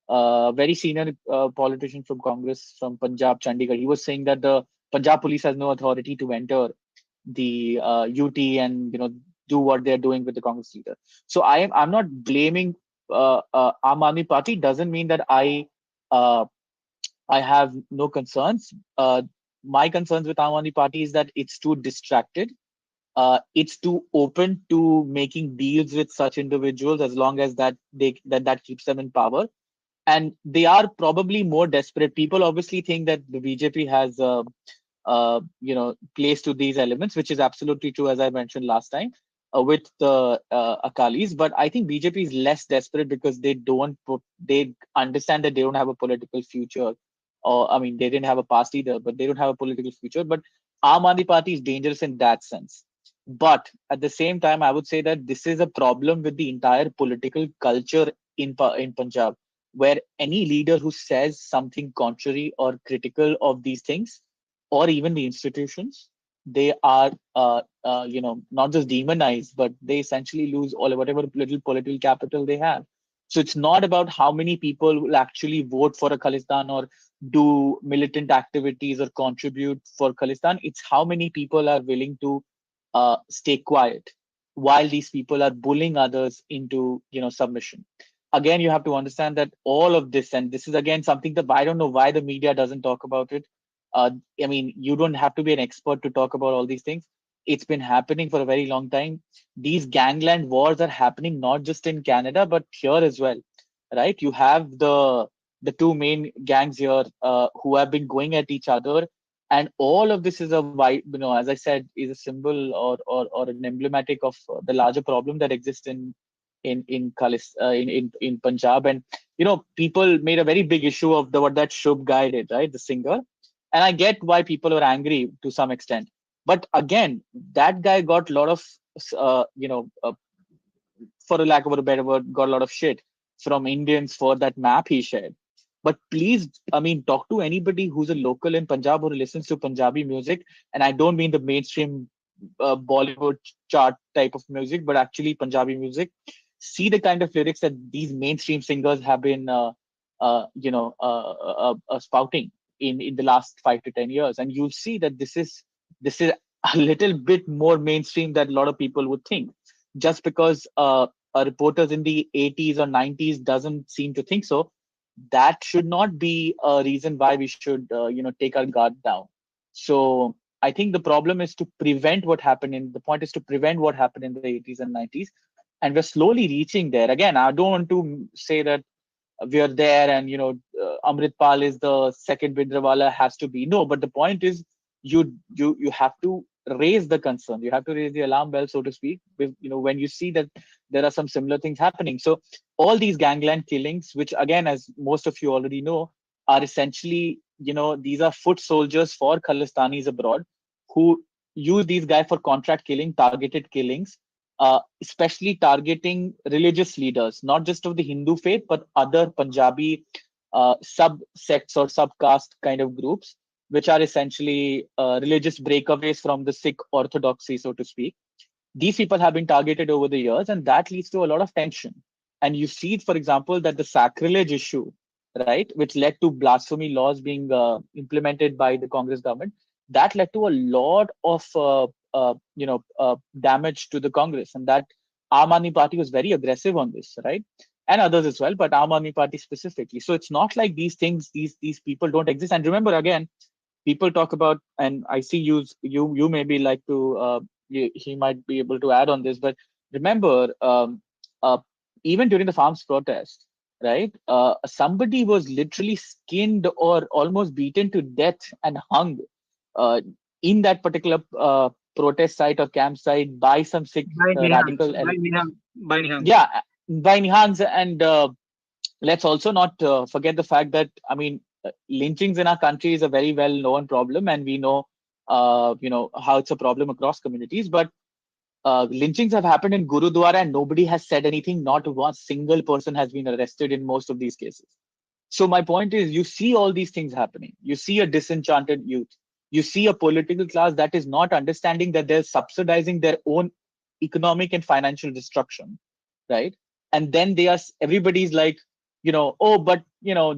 very senior politician from Congress from Punjab, Chandigarh, he was saying that the Punjab police has no authority to enter the UT and do what they're doing with the Congress leader. So I'm not blaming Aam Aadmi Party. Doesn't mean that I have no concerns. My concerns with Aam Aadmi Party is that it's too distracted. It's too open to making deals with such individuals as long as that keeps them in power. And they are probably more desperate. People obviously think that the BJP has plays to these elements, which is absolutely true, as I mentioned last time, with the Akalis. But I think BJP is less desperate because they understand that they don't have a political future. Or, I mean, they didn't have a past either, but they don't have a political future. But Aam Aadmi Party is dangerous in that sense. But at the same time, I would say that this is a problem with the entire political culture in Punjab, where any leader who says something contrary or critical of these things, or even the institutions, they are not just demonized, but they essentially lose all whatever little political capital they have. So it's not about how many people will actually vote for a Khalistan or do militant activities or contribute for Khalistan. It's how many people are willing to stay quiet while these people are bullying others into submission. Again, you have to understand that all of this, and this is again something that I don't know why the media doesn't talk about it. I mean, you don't have to be an expert to talk about all these things. It's been happening for a very long time. These gangland wars are happening not just in Canada, but here as well, right? You have the two main gangs here who have been going at each other, and all of this is as I said, is a symbol or an emblematic of the larger problem that exists in Punjab. And people made a very big issue of what that Shubh guy did, right? The singer. And I get why people are angry to some extent. But again, that guy got a lot of, for a lack of a better word, got a lot of shit from Indians for that map he shared. But please, I mean, talk to anybody who's a local in Punjab or listens to Punjabi music. And I don't mean the mainstream Bollywood chart type of music, but actually Punjabi music. See the kind of lyrics that these mainstream singers have been, spouting in the last 5 to 10 years, and you'll see that this is a little bit more mainstream than a lot of people would think. Just because reporters in the 80s or 90s doesn't seem to think so, that should not be a reason why we should, take our guard down. So I think the problem is to prevent what happened in the point is to prevent what happened in the 80s and 90s, and we're slowly reaching there. Again, I don't want to say that we are there and Amrit Pal is the second Bindrawala has to be. No, but the point is you have to raise the concern. You have to raise the alarm bell, so to speak, with, when you see that there are some similar things happening. So all these gangland killings, which again, as most of you already know, are essentially, these are foot soldiers for Khalistanis abroad who use these guys for contract killing, targeted killings, especially targeting religious leaders, not just of the Hindu faith, but other Punjabi subsects or subcaste kind of groups, which are essentially religious breakaways from the Sikh orthodoxy, so to speak. These people have been targeted over the years, and that leads to a lot of tension. And you see, for example, that the sacrilege issue, right, which led to blasphemy laws being implemented by the Congress government, that led to a lot of damage to the Congress, and that Aam Aadmi Party was very aggressive on this, right, and others as well, but Aam Aadmi Party specifically. So it's not like these things, these people don't exist. And remember, again, people talk about, and I see you maybe like to he might be able to add on this, but remember, even during the farms protest, right, somebody was literally skinned or almost beaten to death and hung in that particular protest site or campsite by some Sikh By radical Nihang. yeah, by Nihangs. And let's also not forget the fact that, I mean, lynchings in our country is a very well known problem, and we know how it's a problem across communities. But lynchings have happened in Gurudwara and nobody has said anything. Not one single person has been arrested in most of these cases. So my point is, you see all these things happening. You see a disenchanted youth. You see a political class that is not understanding that they're subsidizing their own economic and financial destruction, right? And then everybody's like, oh, but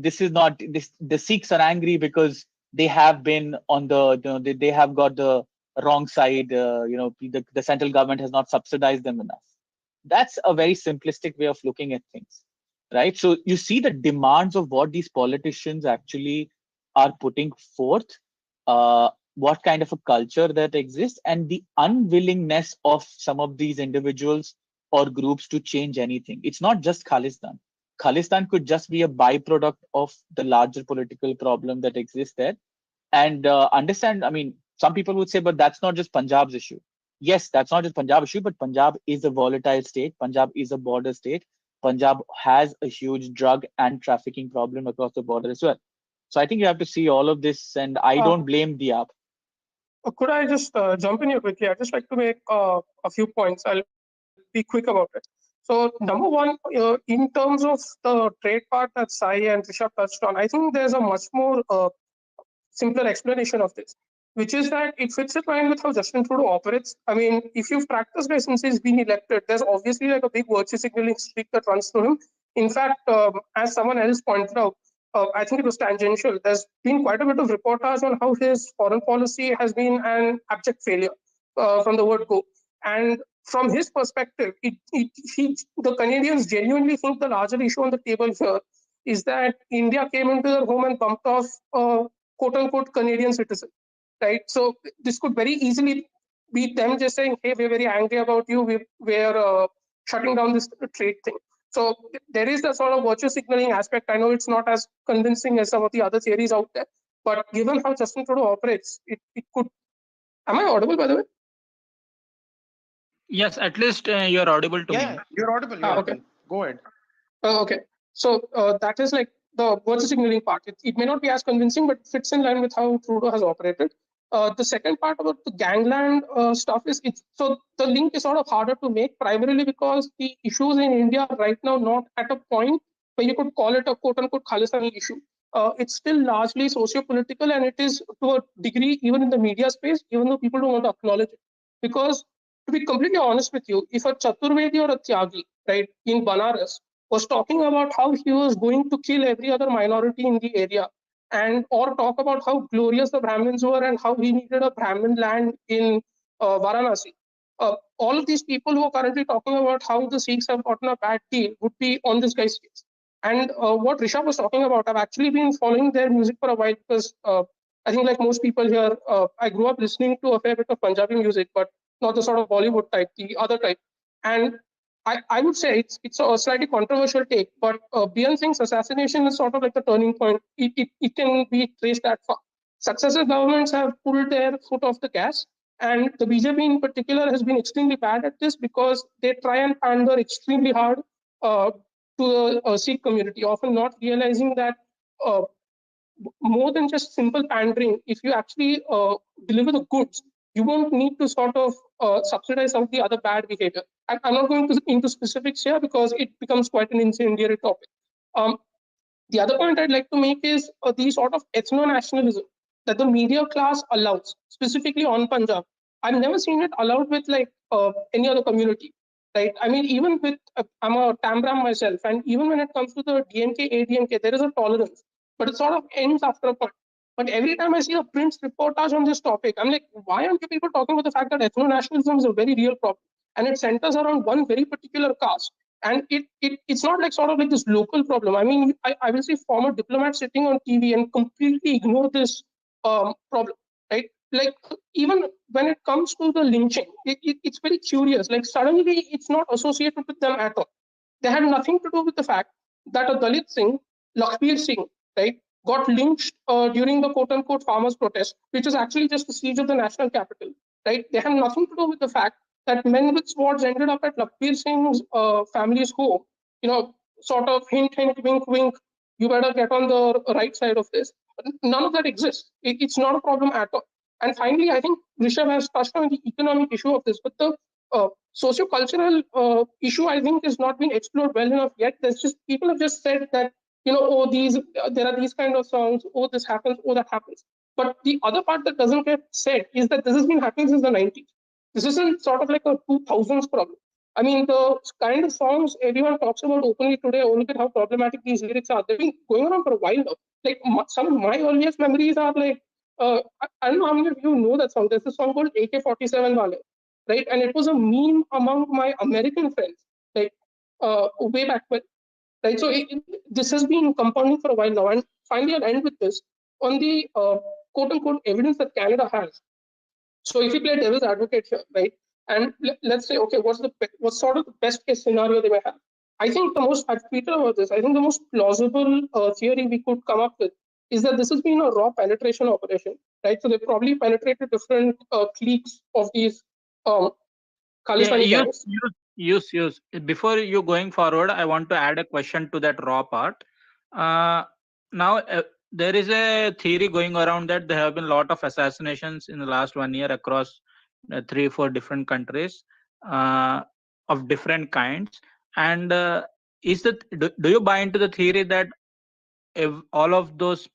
this is not this. The Sikhs are angry because they have been on they have got the wrong side. The central government has not subsidized them enough. That's a very simplistic way of looking at things, right? So you see the demands of what these politicians actually are putting forth, what kind of a culture that exists, and the unwillingness of some of these individuals or groups to change anything. It's not just Khalistan. Khalistan could just be a byproduct of the larger political problem that exists there. And understand, I mean, some people would say, but that's not just Punjab's issue. Yes, that's not just Punjab issue, but Punjab is a volatile state. Punjab is a border state. Punjab has a huge drug and trafficking problem across the border as well. So I think you have to see all of this, and I don't blame the app. Could I just jump in here quickly? I'd just like to make a few points. I'll be quick about it. So, number one, in terms of the trade part that Sai and Rishabh touched on, I think there's a much more simpler explanation of this, which is that it fits in line with how Justin Trudeau operates. I mean, if you've tracked this guy since he's been elected, there's obviously like a big virtue signaling streak that runs through him. In fact, as someone else pointed out, I think it was tangential. There's been quite a bit of reportage on how his foreign policy has been an abject failure from the word go. And from his perspective, the Canadians genuinely think the larger issue on the table here is that India came into their home and bumped off quote unquote Canadian citizen, right? So this could very easily be them just saying, hey, we're very angry about you. We're shutting down this trade thing. So there is the sort of virtue signaling aspect. I know it's not as convincing as some of the other theories out there, but given how Justin Trudeau operates, it could. Am I audible, by the way? Yes, at least you're audible to me. Yeah, you're audible. You're okay. audible. Go ahead. Okay. So that is like the virtue signaling part. It may not be as convincing, but fits in line with how Trudeau has operated. The second part about the gangland stuff is so the link is sort of harder to make, primarily because the issues in India right now not at a point where you could call it a quote unquote Khalistani issue. It's still largely socio-political, and it is to a degree even in the media space, even though people don't want to acknowledge it. Because to be completely honest with you, if a Chaturvedi or a Tyagi, right, in Banaras was talking about how he was going to kill every other minority in the area, and or talk about how glorious the Brahmins were and how he needed a Brahmin land in Varanasi. All of these people who are currently talking about how the Sikhs have gotten a bad deal would be on this guy's case. And what Rishabh was talking about, I've actually been following their music for a while because I think, like most people here, I grew up listening to a fair bit of Punjabi music, but not the sort of Bollywood type, the other type. And I would say it's a slightly controversial take, but Biren Singh's assassination is sort of like the turning point. It can be traced that far. Successive governments have pulled their foot off the gas, and the BJP in particular has been extremely bad at this because they try and pander extremely hard to the Sikh community, often not realizing that uh, more than just simple pandering, if you actually deliver the goods, you won't need to sort of subsidize some of the other bad behavior. I'm not going into specifics here because it becomes quite an incendiary topic. Um, the other point I'd like to make is the sort of ethno-nationalism that the media class allows, specifically on Punjab. I've never seen it allowed with like any other community, right? I mean, even with, I'm a Tambram myself, and even when it comes to the DMK, ADMK, there is a tolerance, but it sort of ends after a point. But every time I see a Prince reportage on this topic, I'm like, why aren't you people talking about the fact that ethno-nationalism is a very real problem? And it centers around one very particular caste. And it's not like sort of like this local problem. I mean, I will see former diplomats sitting on TV and completely ignore this problem, right? Like even when it comes to the lynching, it's very curious. Like suddenly it's not associated with them at all. They had nothing to do with the fact that a Dalit Singh, Lakhbir Singh, right, got lynched during the quote-unquote farmers' protest, which is actually just the siege of the national capital, right? They had nothing to do with the fact that men with swords ended up at Lakhbir Singh's family's home, sort of hint, hint, wink, wink, you better get on the right side of this. None of that exists. It's not a problem at all. And finally, I think Rishabh has touched on the economic issue of this, but the socio-cultural issue, I think, is not being explored well enough yet. There's just people have just said that, oh, there are these kind of songs, oh, this happens, oh, that happens. But the other part that doesn't get said is that this has been happening since the 90s. This isn't sort of like a 2000s problem. I mean, the kind of songs everyone talks about openly today, oh, look at how problematic these lyrics are. They've been going around for a while now. Like some of my earliest memories are like, I don't know how many of you know that song. There's a song called AK-47 Wale, right? And it was a meme among my American friends, like way back when, right? So this has been compounding for a while now. And finally, I'll end with this on the quote-unquote evidence that Canada has. So if you play devil's advocate here, right, and let's say, okay, what's sort of the best case scenario they may have? I think I've tweeted about this. I think the most plausible theory we could come up with is that this has been a raw penetration operation, right? So they probably penetrated different cliques of these Khalistani gangs. Use. Before you going forward, I want to add a question to that raw part. Now, there is a theory going around that there have been a lot of assassinations in the last 1 year across 3-4 different countries of different kinds. And do you buy into the theory that if all of those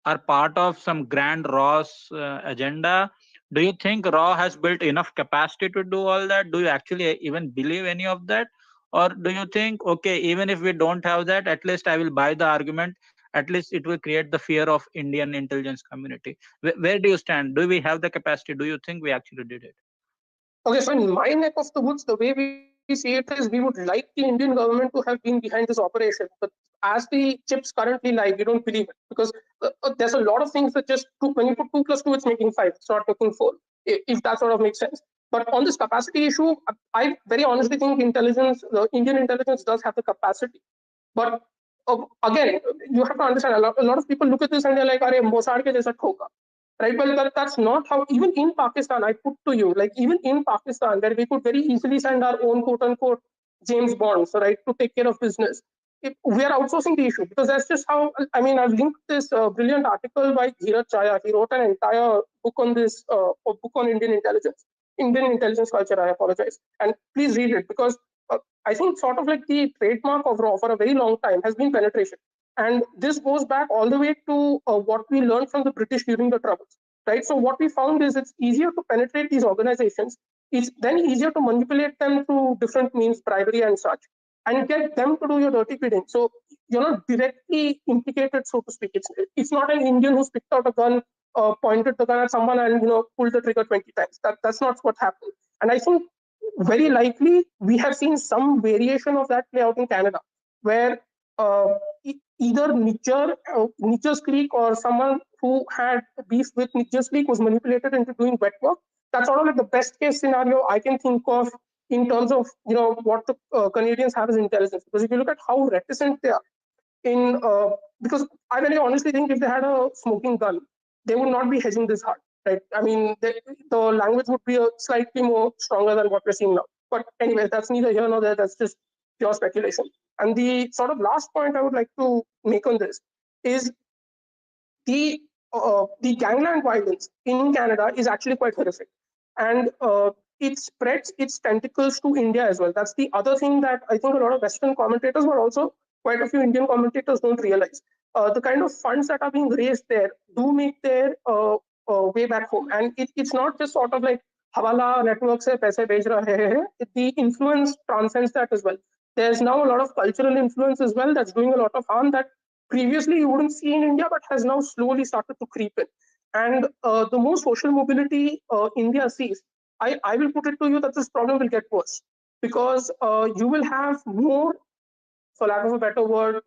are part of some grand Raw's agenda? Do you think Raw has built enough capacity to do all that? Do you actually even believe any of that? Or do you think, okay, even if we don't have that, at least I will buy the argument, at least it will create the fear of Indian intelligence community? Where do you stand? Do we have the capacity? Do you think we actually did it? Okay, so in my neck of the woods, the way we see it is we would like the Indian government to have been behind this operation. But as the chips currently lie, we don't believe it because there's a lot of things that just when you put 2 plus 2, it's making 5. It's not making 4, if that sort of makes sense. But on this capacity issue, I very honestly think the Indian intelligence does have the capacity. But again, you have to understand, a lot of people look at this and they're like, "Arey, Mossad ke jaisa thoka." Right? But that's not how, even in Pakistan, I put to you, like even in Pakistan, where we could very easily send our own quote unquote James Bonds, right, to take care of business. We are outsourcing the issue because that's just how, I mean, I've linked this brilliant article by Dheeraj Chaya. He wrote an entire book on this, book on Indian intelligence culture, I apologize. And please read it because I think sort of like the trademark of Raw for a very long time has been penetration. And this goes back all the way to what we learned from the British during the Troubles, right? So what we found is it's easier to penetrate these organizations it's then easier to manipulate them through different means, bribery and such, and get them to do your dirty bidding. So you're not directly implicated, so to speak. It's not an Indian who's picked out a gun, pointed the gun at someone, and pulled the trigger 20 times. That's not what happened. And I think very likely we have seen some variation of that play out in Canada, where either Nijja's Creek or someone who had beef with Nijja's Creek was manipulated into doing wet work. That's sort of like the best case scenario I can think of in terms of what the Canadians have as intelligence. Because if you look at how reticent they are in, because I very honestly think if they had a smoking gun, they would not be hedging this hard. Right? I mean, the language would be slightly more stronger than what we're seeing now. But anyway, that's neither here nor there. That's just pure speculation. And the sort of last point I would like to make on this is the gangland violence in Canada is actually quite horrific, and it spreads its tentacles to India as well. That's the other thing that I think a lot of Western commentators, but also quite a few Indian commentators, don't realize. The kind of funds that are being raised there do make their way back home, and it's not just sort of like Hawala networks se paise bhej rahe hai. The influence transcends that as well. There's now a lot of cultural influence as well that's doing a lot of harm that previously you wouldn't see in India, but has now slowly started to creep in. And the more social mobility India sees, I will put it to you that this problem will get worse, because you will have more, for lack of a better word,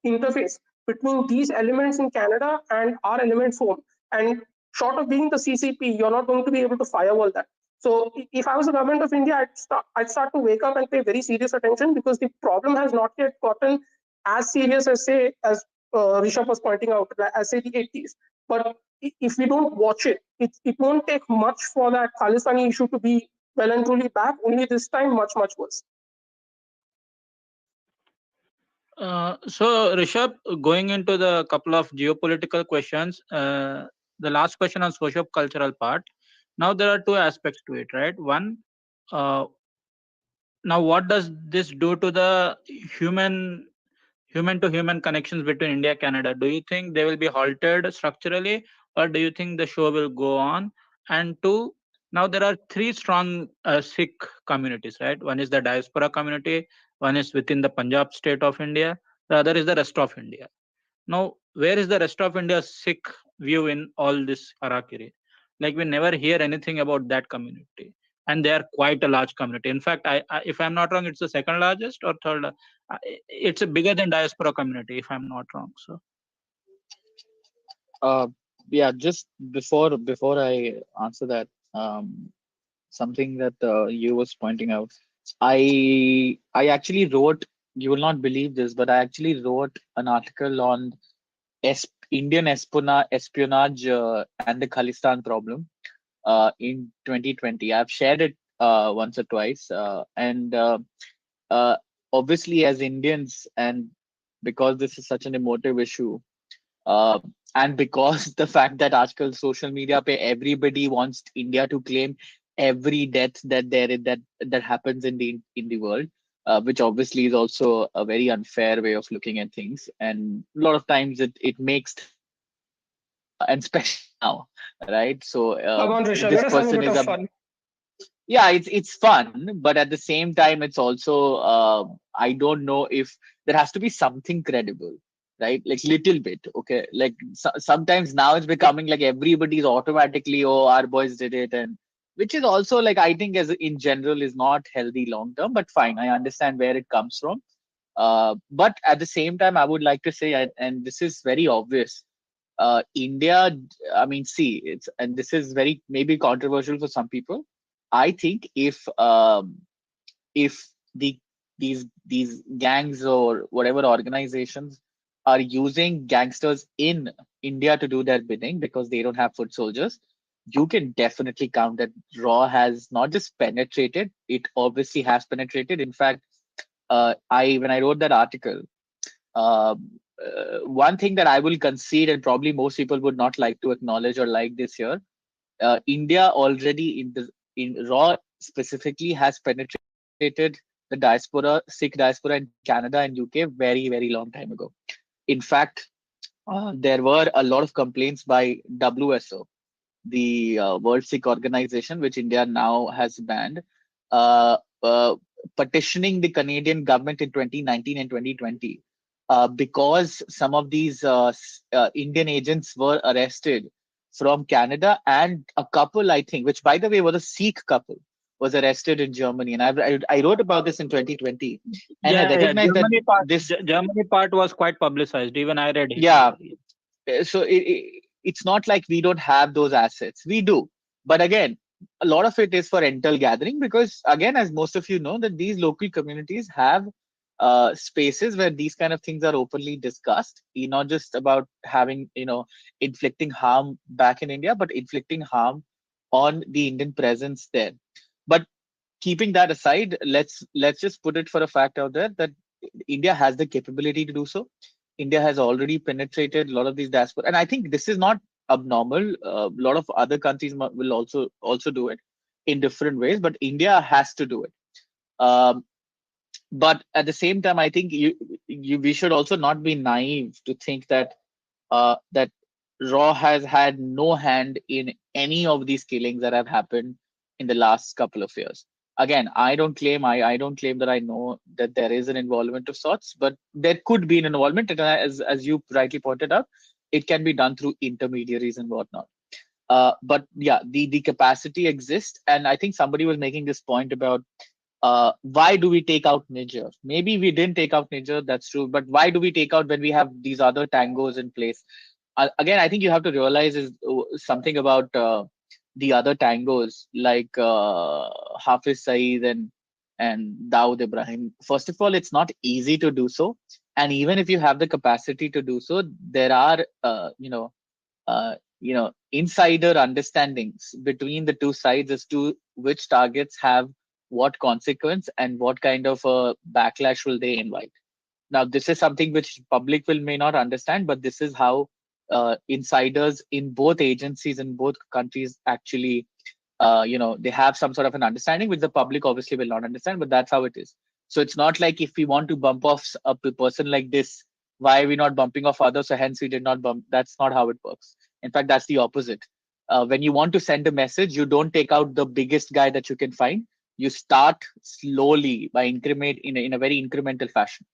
interface between these elements in Canada and our elements home. And short of being the CCP, you're not going to be able to firewall that. So if I was the government of India, I'd start to wake up and pay very serious attention, because the problem has not yet gotten as serious as, say, as Rishabh was pointing out, as say the 80s. But if we don't watch it, it won't take much for that Khalistani issue to be well and truly back. Only this time, much, much worse. So, Rishabh, going into the couple of geopolitical questions, the last question on socio-cultural part. Now, there are two aspects to it, right? One, now what does this do to the human to human connections between India and Canada? Do you think they will be halted structurally, or do you think the show will go on? And two, now there are three strong Sikh communities, right? One is the diaspora community, one is within the Punjab state of India, the other is the rest of India. Now, where is the rest of India's Sikh view in all this harakiri? Like, we never hear anything about that community, and they are quite a large community. In fact, if I'm not wrong, it's the second largest or third. It's a bigger than diaspora community, if I'm not wrong. So, yeah, just before I answer that, something that you was pointing out, I actually wrote. You will not believe this, but I actually wrote an article on Indian espionage and the Khalistan problem in 2020. I've shared it once or twice, and uh, obviously, as Indians, and because this is such an emotive issue, uh, and because the fact that आजकल social media पे everybody wants India to claim every death that happens in the world, which obviously is also a very unfair way of looking at things, and a lot of times it makes, and especially now, right? So Come on, Rishabh, this let us have a person bit is of a fun. yeah, it's fun, but at the same time it's also I don't know if there has to be something credible, right? Like little bit, okay, like sometimes now it's becoming like everybody's automatically, oh, our boys did it, and which is also like, I think, as in general, is not healthy long term, but fine, I understand where it comes from. But at the same time, I would like to say, and this is very obvious, India, I mean, see, it's, and this is very maybe controversial for some people. I think if these gangs or whatever organizations are using gangsters in India to do their bidding because they don't have foot soldiers, you can definitely count that Raw has not just penetrated; it obviously has penetrated. In fact, when I wrote that article, one thing that I will concede, and probably most people would not like to acknowledge or like this year, India already in Raw specifically has penetrated the diaspora, Sikh diaspora in Canada and UK very, very long time ago. In fact, there were a lot of complaints by WSO the World Sikh Organization, which India now has banned, uh, uh, petitioning the Canadian government in 2019 and 2020 because some of these Indian agents were arrested from Canada, and a couple, I think, which by the way was a Sikh couple, was arrested in Germany. And I wrote about this in 2020, and I Yeah, recognized that this, Germany part was quite publicized. Even I read it. yeah. So it's not like we don't have those assets. We do. But again, a lot of it is for intel gathering because, again, as most of you know, that these local communities have spaces where these kind of things are openly discussed, not just about having, inflicting harm back in India, but inflicting harm on the Indian presence there. But keeping that aside, let's just put it for a fact out there that India has the capability to do so. India has already penetrated a lot of these diaspora, and I think this is not abnormal. A lot of other countries will also do it in different ways, but India has to do it. Um, but at the same time, I think we should also not be naive to think that that Raw has had no hand in any of these killings that have happened in the last couple of years. Again, I don't claim that I know that there is an involvement of sorts, but there could be an involvement, and as you rightly pointed out, it can be done through intermediaries and whatnot. But yeah, the capacity exists, and I think somebody was making this point about why do we take out Niger? Maybe we didn't take out Niger, that's true, but why do we take out when we have these other tangos in place? Again, I think you have to realize is something about the other tangos like Hafiz Saeed and Dawood Ibrahim. First of all, it's not easy to do so, and even if you have the capacity to do so, there are insider understandings between the two sides as to which targets have what consequence and what kind of a backlash will they invite. Now, this is something which public will may not understand, but this is how insiders in both agencies in both countries actually, they have some sort of an understanding which the public obviously will not understand, but that's how it is. So it's not like if we want to bump off a person like this, why are we not bumping off others? So hence we did not bump. That's not how it works. In fact, that's the opposite. When you want to send a message, you don't take out the biggest guy that you can find. You start slowly by increment in a very incremental fashion,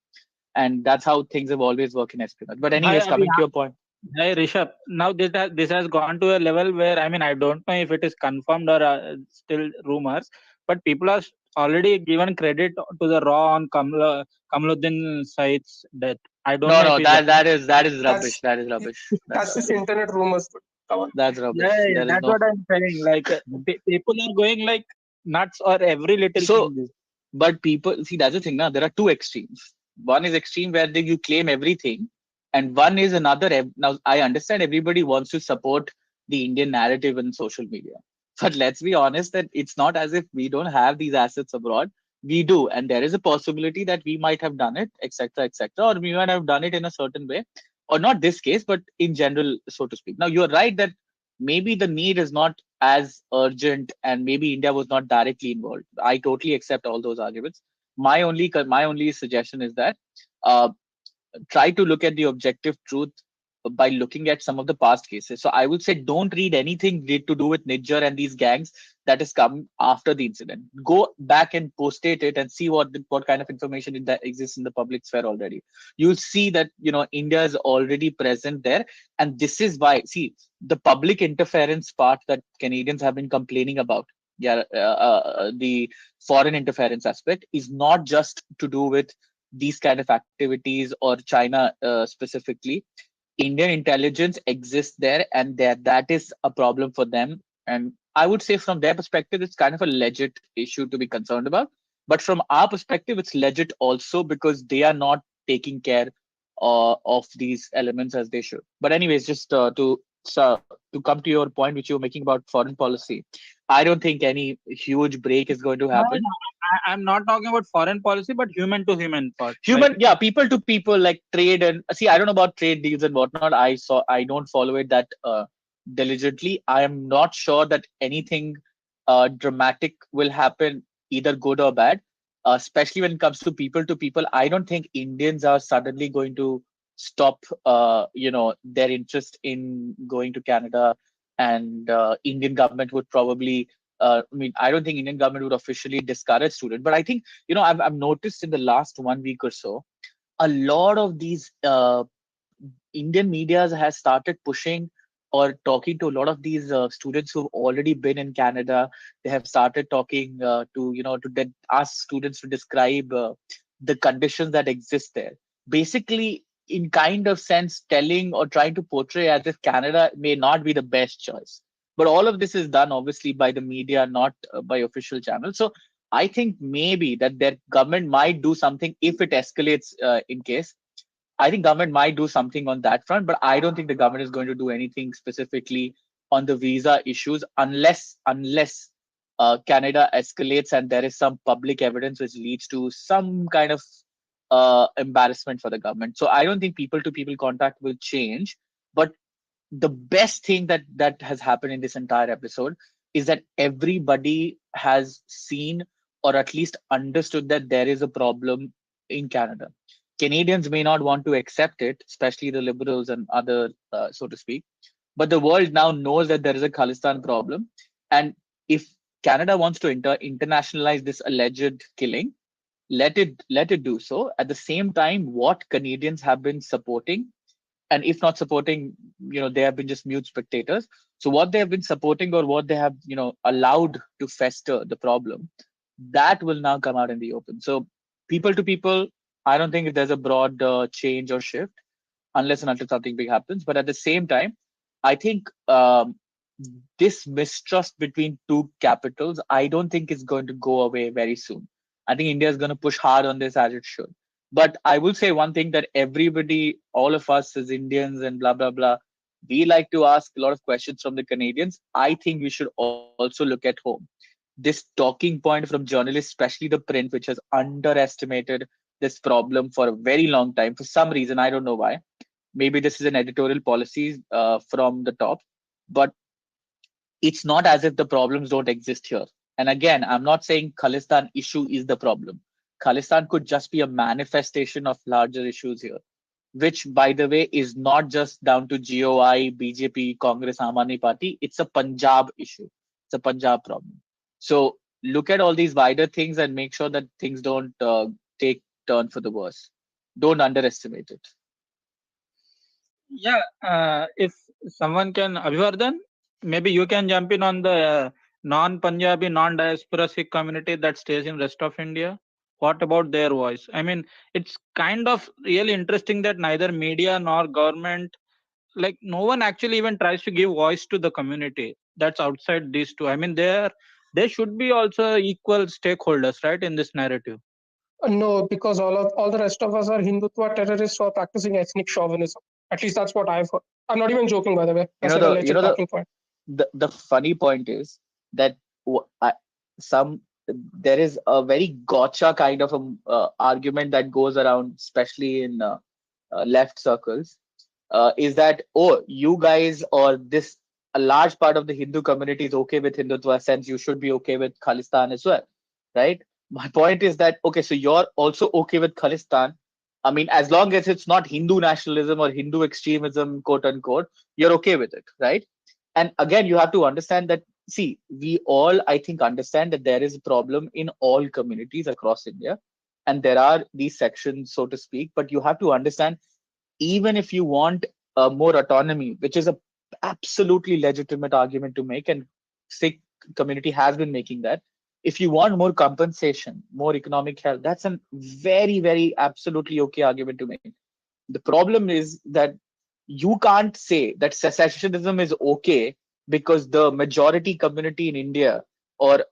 and that's how things have always worked in espionage. But anyways, coming to your point. Hey Rishabh, now this has gone to a level where I don't know if it is confirmed or still rumors, but people are already given credit to the Raw on Kamaluddin Said's death. I don't know if No, he's that is rubbish. That's That is rubbish. that's just internet rumors. That's yeah, rubbish. There is that's no. what I'm saying. Like people are going like nuts or every little So, thing. but people see that's the thing. Now there are two extremes. One is extreme where you claim everything, and one is another. Now I understand everybody wants to support the Indian narrative in social media, but let's be honest that it's not as if we don't have these assets abroad. We do, and there is a possibility that we might have done it, etc., etc., or we might have done it in a certain way, or not this case, but in general, so to speak. Now you're right that maybe the need is not as urgent and maybe India was not directly involved. I totally accept all those arguments. My only suggestion is that uh, try to look at the objective truth by looking at some of the past cases. So I would say don't read anything to do with Niger and these gangs that has come after the incident. Go back and postate it and see what kind of information that exists in the public sphere already. You'll see that India is already present there, and this is why. See, the public interference part that Canadians have been complaining about. Yeah, the foreign interference aspect is not just to do with these kind of activities or China specifically. Indian intelligence exists there, and that is a problem for them. And I would say from their perspective, it's kind of a legit issue to be concerned about. But from our perspective, it's legit also because they are not taking care of these elements as they should. But anyways, just to come to your point, which you were making about foreign policy, I don't think any huge break is going to happen. I'm not talking about foreign policy, but human to human part. Human, yeah, people to people, like trade. And see, I don't know about trade deals and whatnot. I don't follow it that diligently. I am not sure that anything dramatic will happen, either good or bad, especially when it comes to people. I don't think Indians are suddenly going to stop their interest in going to Canada and Indian government would probably. I mean, I don't think Indian government would officially discourage students, but I think I've noticed in the last 1 week or so, a lot of these Indian media has started pushing or talking to a lot of these students who've already been in Canada. They have started talking to ask students to describe the conditions that exist there. Basically, in kind of sense, telling or trying to portray as if Canada may not be the best choice. But all of this is done obviously by the media, not by official channels. So I think maybe that their government might do something if it escalates in case. I think government might do something on that front, but I don't think the government is going to do anything specifically on the visa issues unless Canada escalates and there is some public evidence which leads to some kind of embarrassment for the government. So I don't think people to people contact will change. But the best thing that has happened in this entire episode is that everybody has seen or at least understood that there is a problem in Canada. Canadians may not want to accept it, especially the liberals and other, so to speak. But the world now knows that there is a Khalistan problem, and if Canada wants to internationalize this alleged killing, let it do so. At the same time, what Canadians have been supporting, and if not supporting, they have been just mute spectators. So what they have been supporting or what they have allowed to fester the problem, that will now come out in the open. So people to people, I don't think if there's a broad change or shift unless and until something big happens. But at the same time, I think this mistrust between two capitals, I don't think is going to go away very soon. I think India is going to push hard on this as it should. But I will say one thing, that everybody, all of us as Indians and blah, blah, blah, we like to ask a lot of questions from the Canadians. I think we should also look at home. This talking point from journalists, especially the print, which has underestimated this problem for a very long time for some reason. I don't know why. Maybe this is an editorial policy from the top, but it's not as if the problems don't exist here. And again, I'm not saying Khalistan issue is the problem. Khalistan could just be a manifestation of larger issues here, which, by the way, is not just down to GOI, BJP, Congress, Aam Aadmi Party. It's a Punjab issue. It's a Punjab problem. So look at all these wider things and make sure that things don't take turn for the worse. Don't underestimate it. Yeah, if someone can, Abhivardhan, maybe you can jump in on the non-Punjabi, non-diaspora Sikh community that stays in rest of India. What about their voice? I mean, it's kind of really interesting that neither media nor government, like no one actually even tries to give voice to the community that's outside these two. I mean, they should be also equal stakeholders, right, in this narrative. No, because all the rest of us are Hindutva terrorists who are practicing ethnic chauvinism. At least that's what I've heard. I'm not even joking, by the way. That's an alleged talking point. The funny point is that there is a very gotcha kind of argument that goes around, especially in left circles, is that, oh, you guys or this a large part of the Hindu community is okay with Hindutva, sense you should be okay with Khalistan as well, right? My point is that, okay, so you're also okay with Khalistan. I mean, as long as it's not Hindu nationalism or Hindu extremism, quote unquote, you're okay with it, right? And again, you have to understand that, see, we all, I think, understand that there is a problem in all communities across India. And there are these sections, so to speak, but you have to understand, even if you want more autonomy, which is a absolutely legitimate argument to make, and Sikh community has been making that. If you want more compensation, more economic help, that's a very, very absolutely okay argument to make. The problem is that you can't say that secessionism is okay because the majority community in India or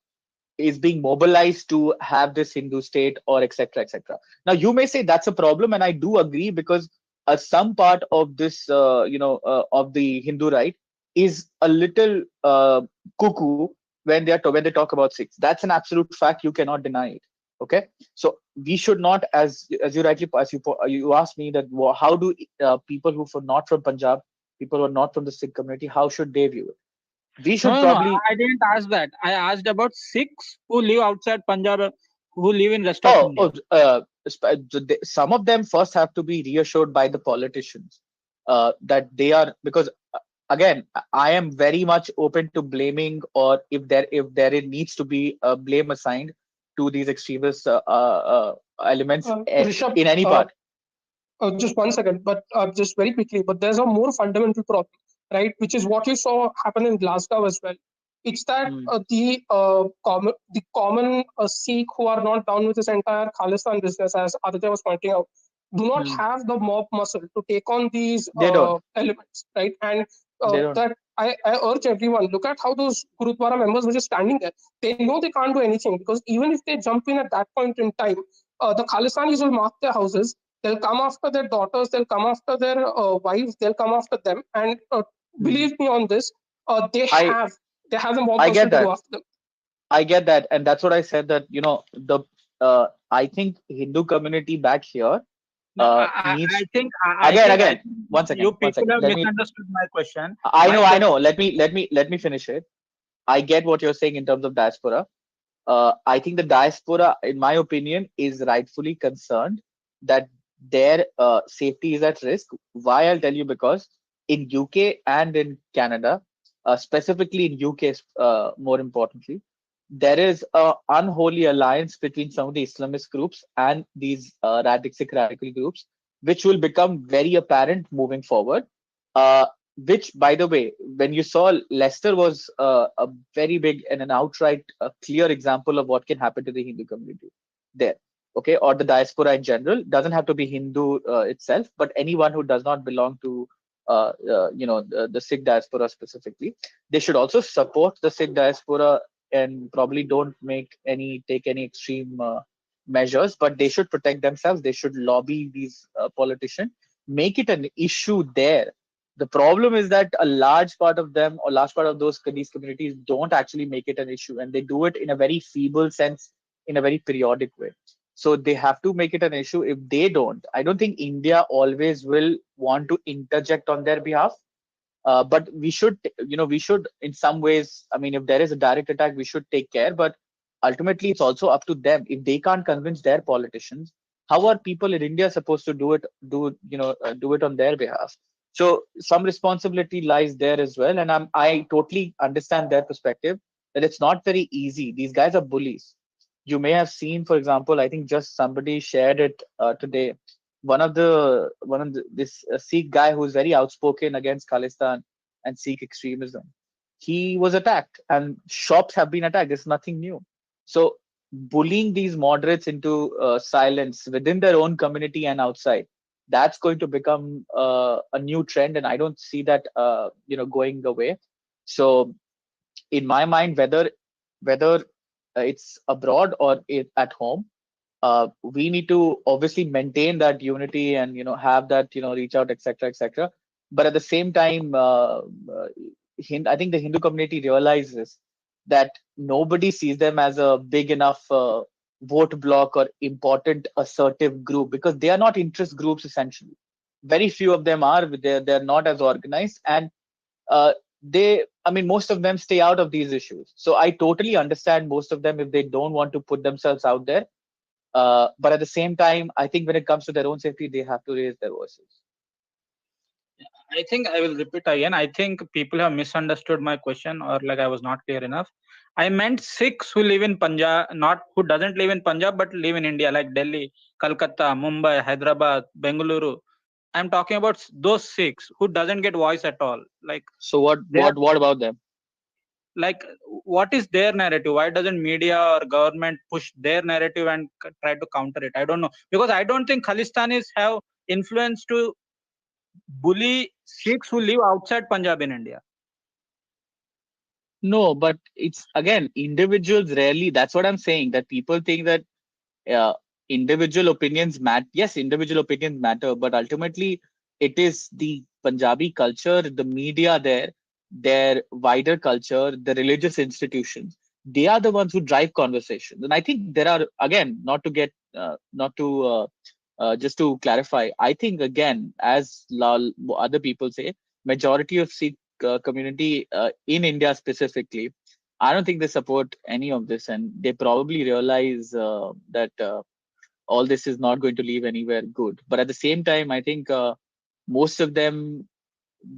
is being mobilized to have this Hindu state or etc. etc. Now you may say that's a problem, and I do agree, because some part of this, of the Hindu right is a little cuckoo when they talk about Sikhs. That's an absolute fact. You cannot deny it. Okay, so we should not, as you rightly you asked me that how do people who are not from Punjab, people who are not from the Sikh community, how should they view it? We should No, I didn't ask that. I asked about Sikhs who live outside Punjab, who live in rest of India. Some of them first have to be reassured by the politicians that they are, because again, I am very much open to blaming, or if there needs to be a blame assigned to these extremist elements Rishabh, in any part. just one second, but just very quickly, but there's a more fundamental problem, right? Which is what you saw happen in Glasgow as well. It's that Hmm. the common Sikh who are not down with this entire Khalistan business, as Aditya was pointing out, do not Hmm. have the mob muscle to take on these They don't. elements, right? And They don't. that I urge everyone, look at how those Gurudwara members were just standing there. They know they can't do anything, because even if they jump in at that point in time, the Khalistanis will mark their houses. They'll come after their daughters. They'll come after their wives. They'll come after them. And Hmm. believe me on this, they I have they have the mob I muscle get to go that. after them. I get that, and that's what I said. That the I think Hindu community back here No, needs, I again. think One you second. One people second. have misunderstood my question. I My know. I question, know. Let me finish it. I get what you're saying in terms of diaspora. I think the diaspora, in my opinion, is rightfully concerned that their safety is at risk. Why? I'll tell you, because in UK and in Canada, specifically in UK, more importantly, there is a unholy alliance between some of the Islamist groups and these radical groups, which will become very apparent moving forward. Uh, which, by the way, when you saw, Leicester was a very big and an outright clear example of what can happen to the Hindu community there. Okay, or the diaspora in general, doesn't have to be Hindu itself, but anyone who does not belong to the Sikh diaspora specifically, they should also support the Sikh diaspora and probably don't take any extreme measures, but they should protect themselves. They should lobby these politicians, make it an issue there. The problem is that a large part of them, or large part of these communities, don't actually make it an issue, and they do it in a very feeble sense, in a very periodic way. So they have to make it an issue. If they don't, I don't think India always will want to interject on their behalf. But we should in some ways, I mean, if there is a direct attack, we should take care. But ultimately, it's also up to them. If they can't convince their politicians, how are people in India supposed to do it on their behalf? So some responsibility lies there as well. And I totally understand their perspective, that it's not very easy. These guys are bullies. You may have seen, for example, I think just somebody shared it today. This Sikh guy who's very outspoken against Khalistan and Sikh extremism, he was attacked, and shops have been attacked. It's nothing new. So bullying these moderates into silence within their own community and outside, that's going to become a new trend, and I don't see that going away. So in my mind, whether it's abroad or at home, we need to obviously maintain that unity and have that reach out, etc., etc. But at the same time, I think the Hindu community realizes that nobody sees them as a big enough vote block or important assertive group, because they are not interest groups essentially. Very few of them are. They're not as organized, and uh, I mean, most of them stay out of these issues. So I totally understand most of them if they don't want to put themselves out there. But at the same time, I think when it comes to their own safety, they have to raise their voices. I think I will repeat again. I think people have misunderstood my question, or like I was not clear enough. I meant Sikhs who live in Punjab, not who doesn't live in Punjab but live in India, like Delhi, Calcutta, Mumbai, Hyderabad, Bengaluru. I'm talking about those Sikhs who doesn't get voice at all. Like, So what about them? like, what is their narrative? Why doesn't media or government push their narrative and try to counter it? I don't know, because I don't think Khalistanis have influence to bully Sikhs who live outside Punjab in India. No, but it's again, individuals rarely. That's what I'm saying. That people think that uh, individual opinions matter. Yes, individual opinions matter, but ultimately, it is the Punjabi culture, the media there, their wider culture, the religious institutions. They are the ones who drive conversations. And I think there are, again, not to just to clarify, I think again, as other people say, majority of Sikh community in India specifically, I don't think they support any of this, and they probably realize that all this is not going to leave anywhere good. But at the same time, I think most of them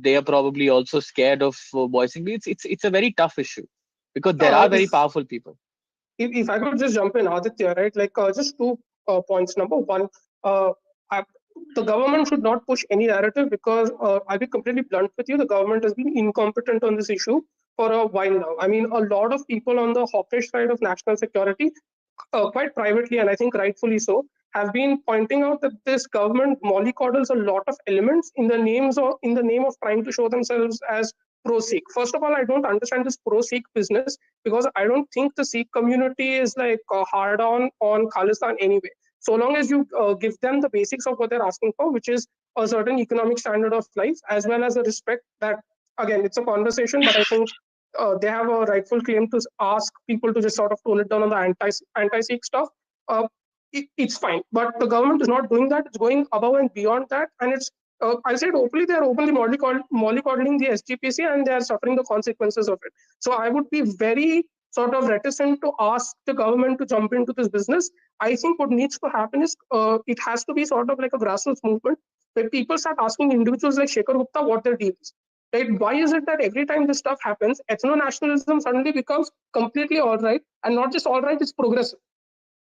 they are probably also scared of voicing it. It's a very tough issue because there are very powerful people. If I could just jump in, Aditya, right? Like just 2 points. Number one, I, the government should not push any narrative because I'll be completely blunt with you. The government has been incompetent on this issue for a while now. I mean, a lot of people on the hawkish side of national security, quite privately, and I think rightfully so, have been pointing out that this government mollycoddles a lot of elements in the name of trying to show themselves as pro-Sikh. First of all, I don't understand this pro-Sikh business because I don't think the Sikh community is like hard on Khalistan anyway. So long as you give them the basics of what they're asking for, which is a certain economic standard of life, as well as the respect that, again, it's a conversation, but I think they have a rightful claim to ask people to just sort of tone it down on the anti-Sikh stuff. It's fine, but the government is not doing that. It's going above and beyond that, and it's I said openly, they are openly mollycoddling the SGPC and they are suffering the consequences of it. So I would be very sort of reticent to ask the government to jump into this business. I think what needs to happen is it has to be sort of like a grassroots movement where people start asking individuals like Shekhar Gupta what their deal is. Right? Why is it that every time this stuff happens, ethno-nationalism suddenly becomes completely all right, and not just all right, it's progressive.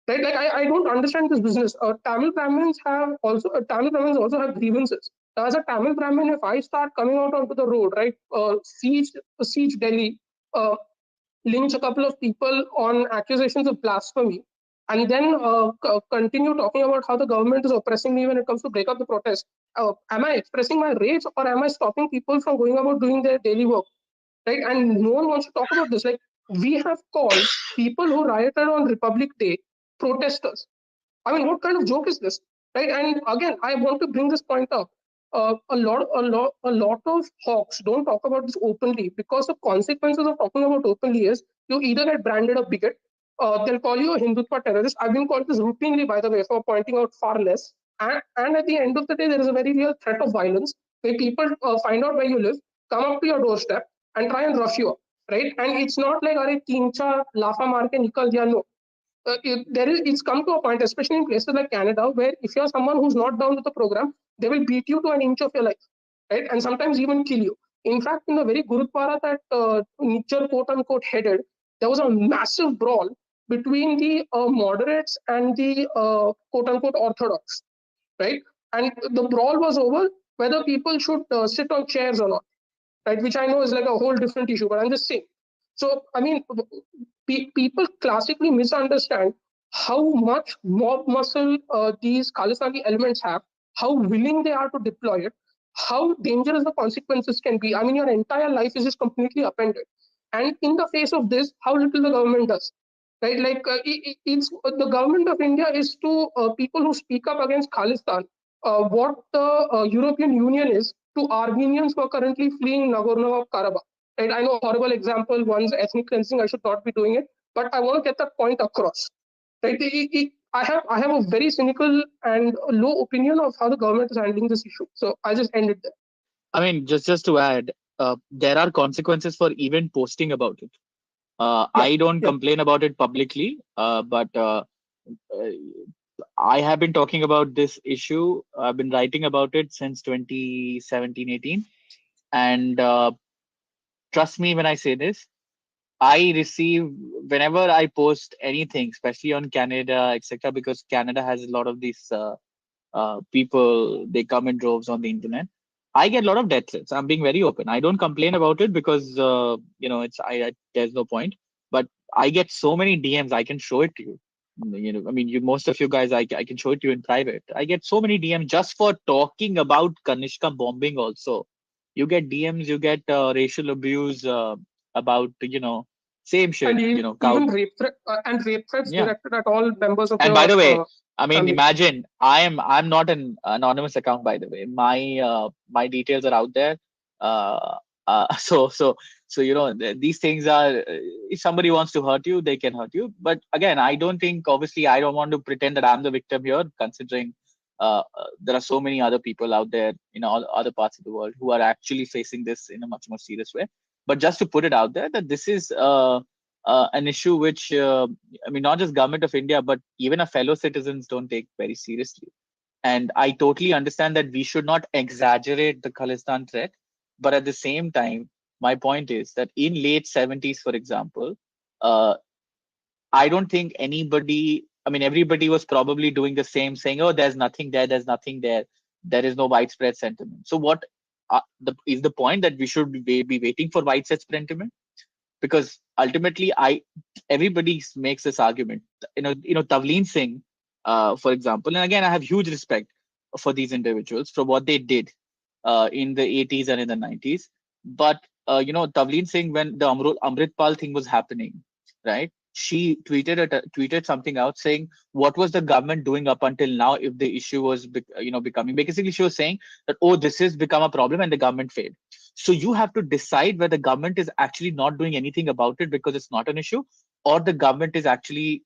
Right? Like I don't understand this business. Tamil Brahmins also have grievances. As a Tamil Brahmin, if I start coming out onto the road, right, siege Delhi, lynch a couple of people on accusations of blasphemy, and then continue talking about how the government is oppressing me when it comes to break up the protest, am I expressing my rage or am I stopping people from going about doing their daily work? Right? And no one wants to talk about this. Like, we have called people who rioted on Republic Day protesters. I mean, what kind of joke is this? Right? And again, I want to bring this point up. A lot of hawks don't talk about this openly because the consequences of talking about openly is you either get branded a bigot, they'll call you a Hindutva terrorist. I've been called this routinely, by the way, for pointing out far less. And at the end of the day, there is a very real threat of violence where people find out where you live, come up to your doorstep, and try and rough you up. Right? And it's not like, "Arey, teen cha lafa maar ke nikal diya." No, it's come to a point, especially in places like Canada, where if you're someone who's not down with the program, they will beat you to an inch of your life, right? And sometimes even kill you. In fact, in the very Gurudwara that Nichar quote unquote headed, there was a massive brawl between the moderates and the quote unquote orthodox, right? And the brawl was over whether people should sit on chairs or not, right? Which I know is like a whole different issue, but I'm just saying. So, I mean, people classically misunderstand how much mob muscle these Khalistani elements have, how willing they are to deploy it, how dangerous the consequences can be. I mean, your entire life is just completely upended. And in the face of this, how little the government does. Right, like it's the government of India is to people who speak up against Khalistan what the European Union is to Armenians who are currently fleeing Nagorno-Karabakh. Right? I know, horrible example, one's ethnic cleansing, I should not be doing it, but I want to get that point across. Right? I have a very cynical and low opinion of how the government is handling this issue. So I just end it there. I mean, just to add, there are consequences for even posting about it. I don't complain about it publicly, but I have been talking about this issue. I've been writing about it since 2017-18. And trust me when I say this, I receive, whenever I post anything, especially on Canada, etc., because Canada has a lot of these people, they come in droves on the internet. I get a lot of death threats. I'm being very open. I don't complain about it because there's no point. But I get so many DMs. I can show it to you. I mean, most of you guys, I can show it to you in private. I get so many DMs just for talking about Kanishka bombing. Also, you get DMs, you get racial abuse about same shit. And even rape threats directed at all members of. And by the way, I mean, imagine I'm not an anonymous account, by the way. My details are out there. So these things are, if somebody wants to hurt you, they can hurt you. But again, I don't think, obviously, I don't want to pretend that I'm the victim here, considering there are so many other people out there in all other parts of the world who are actually facing this in a much more serious way. But just to put it out there, that this is an issue which, I mean, not just government of India, but even our fellow citizens don't take very seriously. And I totally understand that we should not exaggerate the Khalistan threat. But at the same time, my point is that in late 70s, for example, uh, I don't think anybody, I mean, everybody was probably doing the same, saying, oh, there's nothing there, there's nothing there. There is no widespread sentiment. So what is the point that we should be waiting for widespread sentiment? Because ultimately, everybody makes this argument. Tavleen Singh, for example, and again, I have huge respect for these individuals for what they did in the 80s and in the 90s. But Tavleen Singh, when the Amritpal thing was happening, right? She tweeted something out saying, "What was the government doing up until now? If the issue was, becoming basically, she was saying that, oh, this has become a problem and the government failed. So you have to decide whether the government is actually not doing anything about it because it's not an issue, or the government is actually,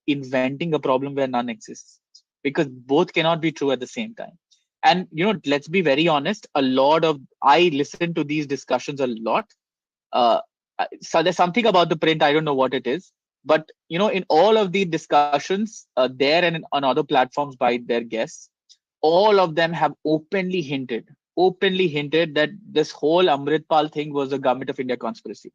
inventing a problem where none exists. Because both cannot be true at the same time. And let's be very honest. I listen to these discussions a lot. Uh, so there's something about the print. I don't know what it is, but in all of the discussions there and on other platforms by their guests, all of them have openly hinted that this whole Amritpal thing was a government of India conspiracy.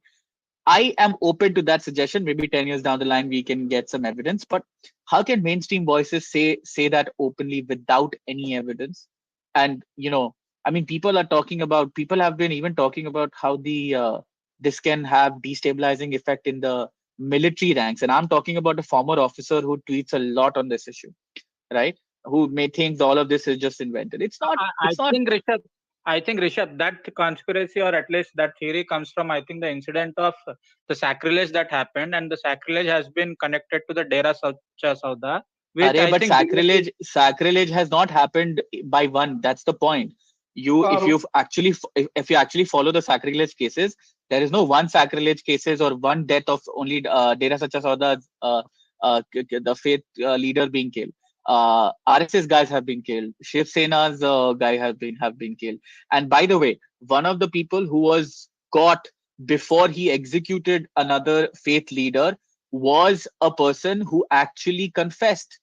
I am open to that suggestion. Maybe 10 years down the line, we can get some evidence. But how can mainstream voices say that openly without any evidence? And I mean, people have been even talking about how this can have destabilizing effect in the military ranks. And I'm talking about a former officer who tweets a lot on this issue, right? Who may think all of this is just invented. It's not. I think Rishabh, that conspiracy or at least that theory comes from, I think, the incident of the sacrilege that happened, and the sacrilege has been connected to the Dera Sauda, which I but think sacrilege has not happened by one. That's the point. If you actually follow the sacrilege cases, there is no one sacrilege cases or one death of only Dera Sacha Sauda's the faith leader being killed. RSS guys have been killed. Shiv Sena's guy have been killed. And by the way, one of the people who was caught before he executed another faith leader was a person who actually confessed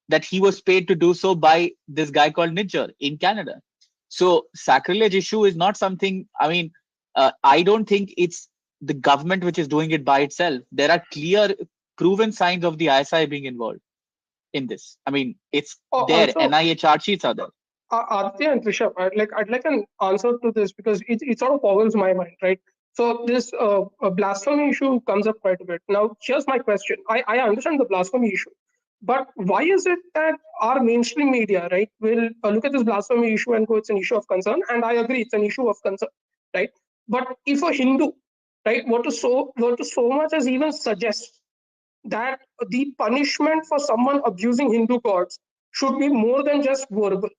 that he was paid to do so by this guy called Nijjar in Canada. So sacrilege issue is not something. I mean, I don't think it's the government which is doing it by itself. There are clear, proven signs of the ISI being involved in this. I mean, it's there. Also, NIA chart sheets are there. Aditya and Rishabh, I'd like an answer to this because it sort of boggles my mind, right? So this blasphemy issue comes up quite a bit. Now, here's my question. I understand the blasphemy issue, but why is it that our mainstream media, right, will look at this blasphemy issue and go, it's an issue of concern? And I agree, it's an issue of concern, right? But if a Hindu, right, were to so much as even suggest that the punishment for someone abusing Hindu gods should be more than just verbal,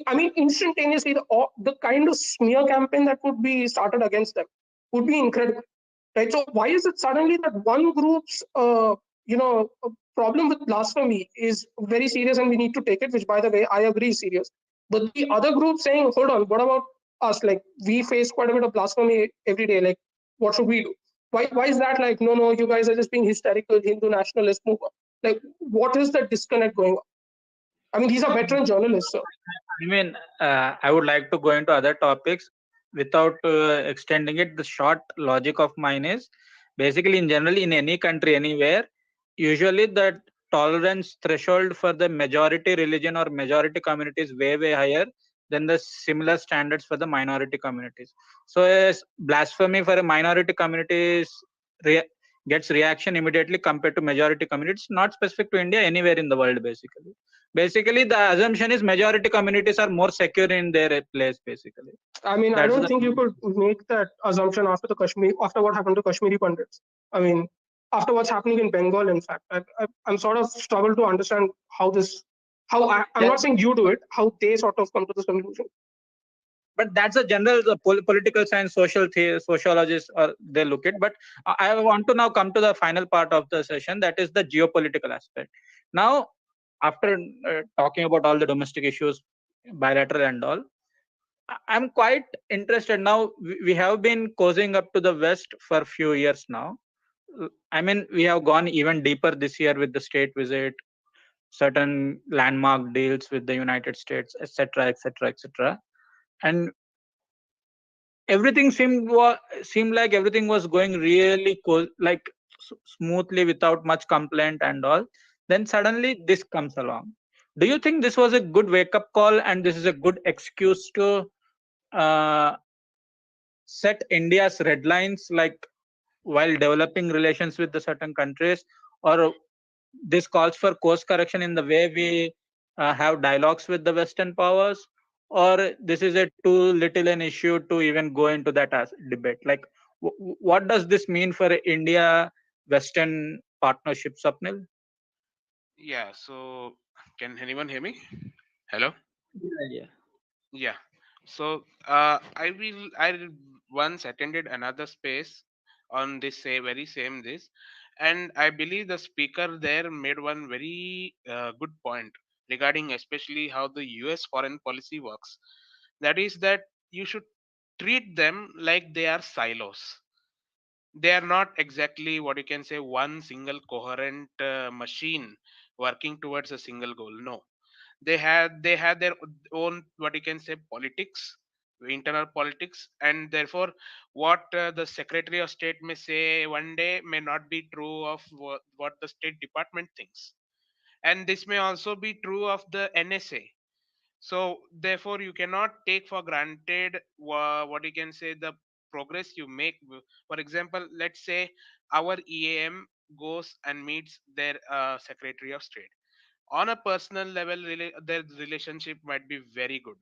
I mean, instantaneously, the kind of smear campaign that would be started against them would be incredible, right? So why is it suddenly that one group's, problem with blasphemy is very serious and we need to take it, which, by the way, I agree is serious. But the other group saying, hold on, what about us? Like, we face quite a bit of blasphemy every day. Like, what should we do? Why is that like, no, you guys are just being hysterical, Hindu nationalist move? Like, what is the disconnect going on? I mean, these are veteran journalists, so. I mean, I would like to go into other topics without extending it. The short logic of mine is basically, in general, in any country, anywhere, usually the tolerance threshold for the majority religion or majority community is way higher than the similar standards for the minority communities. So, as blasphemy for a minority community gets reaction immediately compared to majority communities, not specific to India, anywhere in the world, basically. Basically, the assumption is majority communities are more secure in their place, basically. I mean, I don't think you could make that assumption after what happened to Kashmiri Pandits. I mean, after what's happening in Bengal, in fact, I'm sort of struggle to understand I'm not saying you do it, how they sort of come to this conclusion. But that's a general political science, sociologists, or they look at. But I want to now come to the final part of the session, that is the geopolitical aspect. Now, after talking about all the domestic issues, bilateral and all, I'm quite interested now. We have been cozying up to the West for a few years now. I mean, we have gone even deeper this year with the state visit, certain landmark deals with the United States, etc., etc., etc. And everything seemed like everything was going really cool, like smoothly without much complaint and all. Then suddenly this comes along. Do you think this was a good wake up call and this is a good excuse to uh, set India's red lines, like while developing relations with the certain countries, or this calls for course correction in the way we have dialogues with the Western powers, or this is a too little an issue to even go into that as debate? Like, what does this mean for India Western partnership, Swapnil? Yeah. So, can anyone hear me? Hello. Yeah, Yeah. So I once attended another space on this say very same this, and I believe the speaker there made one very good point regarding especially how the U.S. foreign policy works. That is that you should treat them like they are silos. They are not exactly what you can say one single coherent machine working towards a single goal. No, they had their own what you can say politics, internal politics, and therefore what the secretary of state may say one day may not be true of what the state department thinks, and this may also be true of the NSA. So therefore you cannot take for granted what you can say the progress you make. For example, let's say our EAM goes and meets their secretary of state. On a personal level, their relationship might be very good,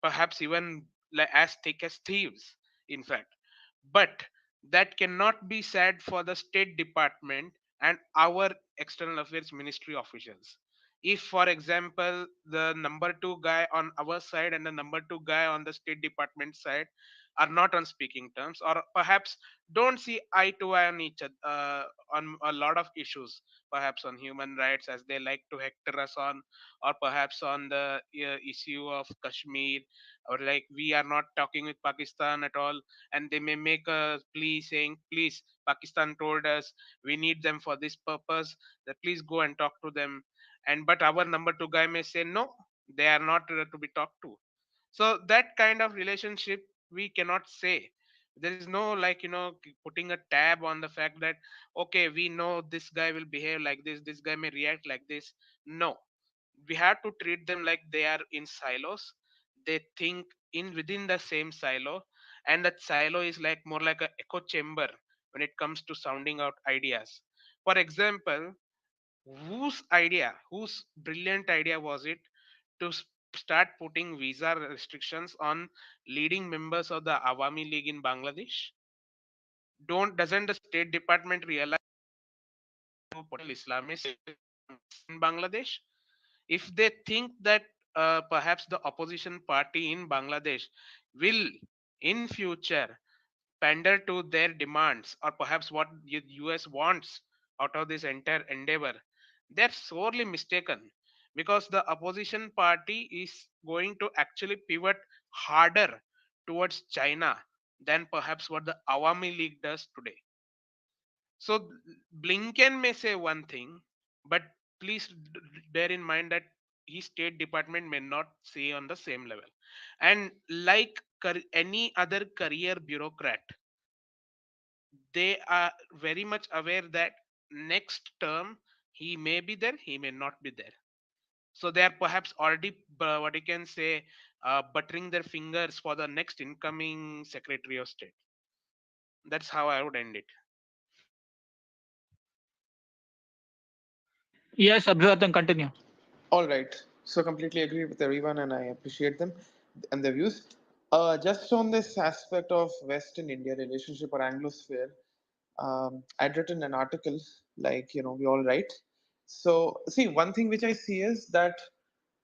perhaps even like as thick as thieves, in fact. But that cannot be said for the State Department and our External Affairs Ministry officials. If, for example, the number two guy on our side and the number two guy on the State Department side are not on speaking terms, or perhaps don't see eye to eye on each other on a lot of issues, perhaps on human rights, as they like to hector us on, or perhaps on the issue of Kashmir, or like we are not talking with Pakistan at all, and they may make a plea saying, please, Pakistan told us we need them for this purpose, that please go and talk to them. And but our number two guy may say, no, they are not to be talked to. So that kind of relationship we cannot say. There is no like putting a tab on the fact that okay, we know this guy will behave like this guy may react like this. No, we have to treat them like they are in silos. They think in within the same silo, and that silo is like more like a echo chamber when it comes to sounding out ideas. For example, whose brilliant idea was it to start putting visa restrictions on leading members of the Awami League in Bangladesh? Don't Doesn't the State Department realize potential Islamists in Bangladesh? If they think that perhaps the opposition party in Bangladesh will in future pander to their demands, or perhaps what US wants out of this entire endeavor, they're sorely mistaken, because the opposition party is going to actually pivot harder towards China than perhaps what the Awami League does today. So Blinken may say one thing, but please bear in mind that his State Department may not say on the same level. And like any other career bureaucrat, they are very much aware that next term he may be there, he may not be there. So they are perhaps already what you can say buttering their fingers for the next incoming Secretary of State. That's how I would end it. yes, Abhivardan, continue. All right. So completely agree with everyone, and I appreciate them and their views. Just on this aspect of West and India relationship or Anglosphere, I'd written an article, like we all write. So see, one thing which I see is that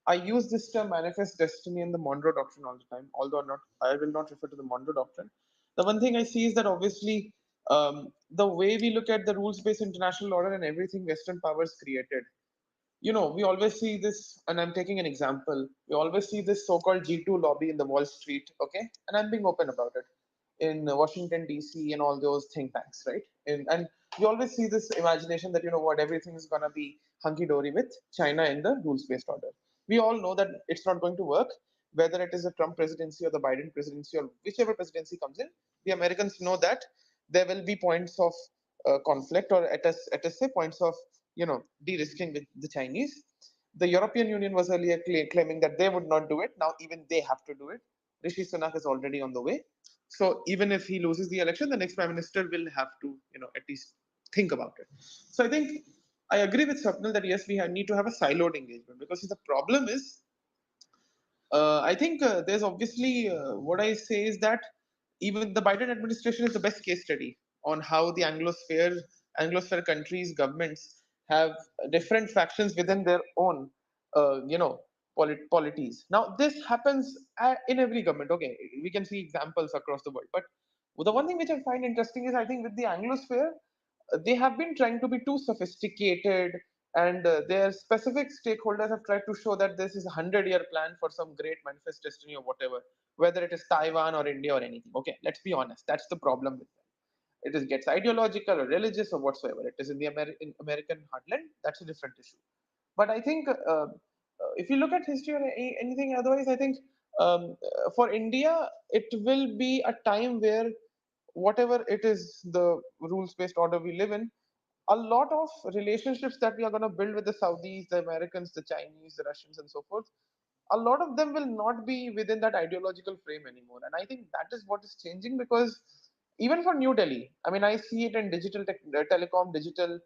I use this term manifest destiny in the Monroe Doctrine all the time, although not I will not refer to the Monroe Doctrine. The one thing I see is that obviously the way we look at the rules-based international order and everything Western powers created, we always see this, and I'm taking an example. We always see this so-called G2 lobby in the Wall Street, okay? And I'm being open about it in Washington D.C. and all those think tanks, right? And we always see this imagination that everything is gonna be hunky dory with China in the rules-based order. We all know that it's not going to work, whether it is a Trump presidency or the Biden presidency or whichever presidency comes in, the Americans know that there will be points of conflict, or at a say points of de-risking with the Chinese. The European Union was earlier claiming that they would not do it. Now even they have to do it. Rishi Sunak is already on the way. So even if he loses the election, the next prime minister will have to, at least think about it. So I think I agree with Swapnil that yes, need to have a siloed engagement, because the problem is, I think there's obviously what I say is that even the Biden administration is the best case study on how the Anglosphere countries' governments have different factions within their own, polities. Now, this happens in every government. Okay, we can see examples across the world. But the one thing which I find interesting is I think with the Anglosphere, they have been trying to be too sophisticated, and their specific stakeholders have tried to show that this is a 100-year plan for some great manifest destiny or whatever, whether it is Taiwan or India or anything. Okay, let's be honest, that's the problem with them. It gets ideological or religious or whatsoever. It is in the in American heartland, that's a different issue. But I think if you look at history or anything otherwise, I think for India, it will be a time where whatever it is, the rules-based order we live in, a lot of relationships that we are going to build with the Saudis, the Americans, the Chinese, the Russians, and so forth, a lot of them will not be within that ideological frame anymore. And I think that is what is changing, because even for New Delhi, I mean, I see it in digital telecom, digital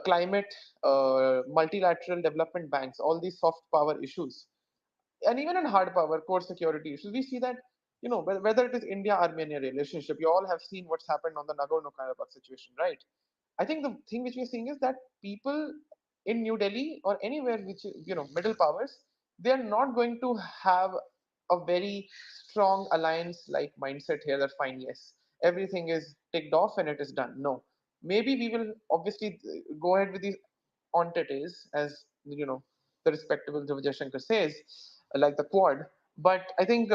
climate, multilateral development banks, all these soft power issues, and even in hard power, core security issues, we see that, whether it is India-Armenia relationship, you all have seen what's happened on the Nagorno-Karabakh situation, right? I think the thing which we're seeing is that people in New Delhi or anywhere which is, middle powers, they are not going to have a very strong alliance like mindset here that fine, yes, everything is ticked off and it is done. No, maybe we will obviously go ahead with these entities, as the respectable Vijay Shankar says, like the Quad. But I think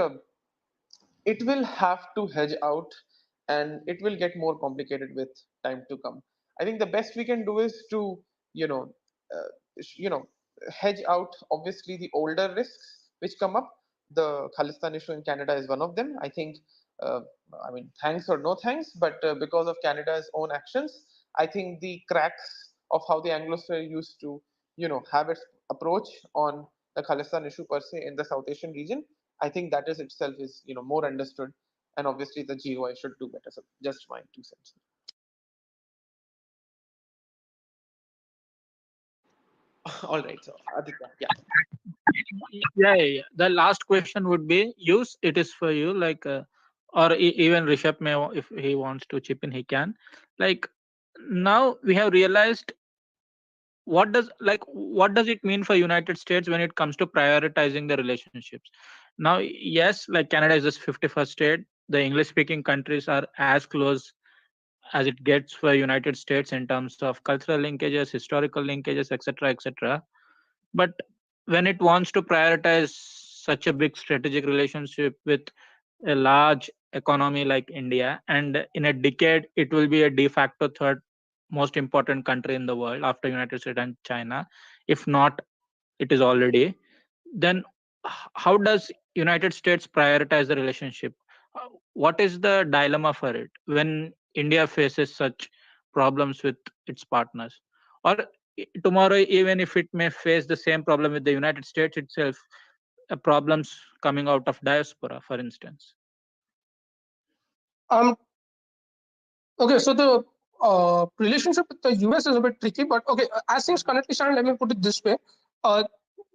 it will have to hedge out, and it will get more complicated with time to come. I think the best we can do is to you know uh, you know hedge out obviously the older risks which come up. The Khalistan issue in Canada is one of them. I think uh, I mean, thanks or no thanks, but because of Canada's own actions, I think the cracks of how the Anglosphere used to have its approach on the Khalistan issue per se in the South Asian region, I think that is itself is more understood, and obviously the GOI should do better. So just my 2 cents. All right, so Aditya, yeah. Yeah. The last question would be, use it is for you, like, or even Rishabh may, if he wants to chip in, he can. Like, now we have realized what does it mean for United States when it comes to prioritizing the relationships. Now, yes, like Canada is this 51st state. The English speaking countries are as close as it gets for United States in terms of cultural linkages, historical linkages, etc., etc. But when it wants to prioritize such a big strategic relationship with a large economy like India, and in a decade it will be a de facto third most important country in the world after United States and China, if not it is already, then how does United States prioritize the relationship? What is the dilemma for it when India faces such problems with its partners? Or tomorrow, even if it may face the same problem with the United States itself, problems coming out of diaspora, for instance. Um, okay, so the relationship with the US is a bit tricky, but okay, as things currently stand, let me put it this way. Uh,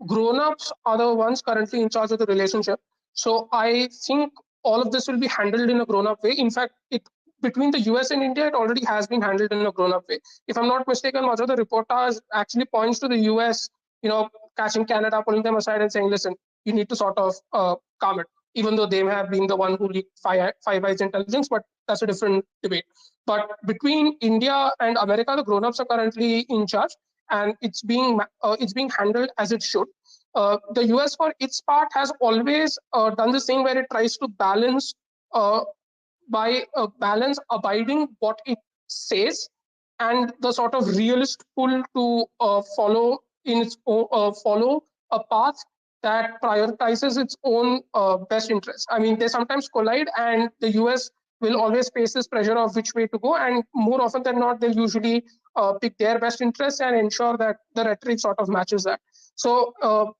Grown-ups are the ones currently in charge of the relationship. So I think all of this will be handled in a grown-up way. In fact, it between the US and India, it already has been handled in a grown-up way. If I'm not mistaken, much of the reportage actually points to the US, catching Canada, pulling them aside and saying, listen, you need to sort of calm it, even though they have been the one who leaked Five Eyes intelligence, but that's a different debate. But between India and America, the grown-ups are currently in charge, and it's being handled as it should. The US, for its part, has always done this thing where it tries to uh, balance abiding what it says and the sort of realist pull to follow a path that prioritizes its own best interests. I mean, they sometimes collide, and the US will always face this pressure of which way to go. And more often than not, they'll usually pick their best interests and ensure that the rhetoric sort of matches that. So,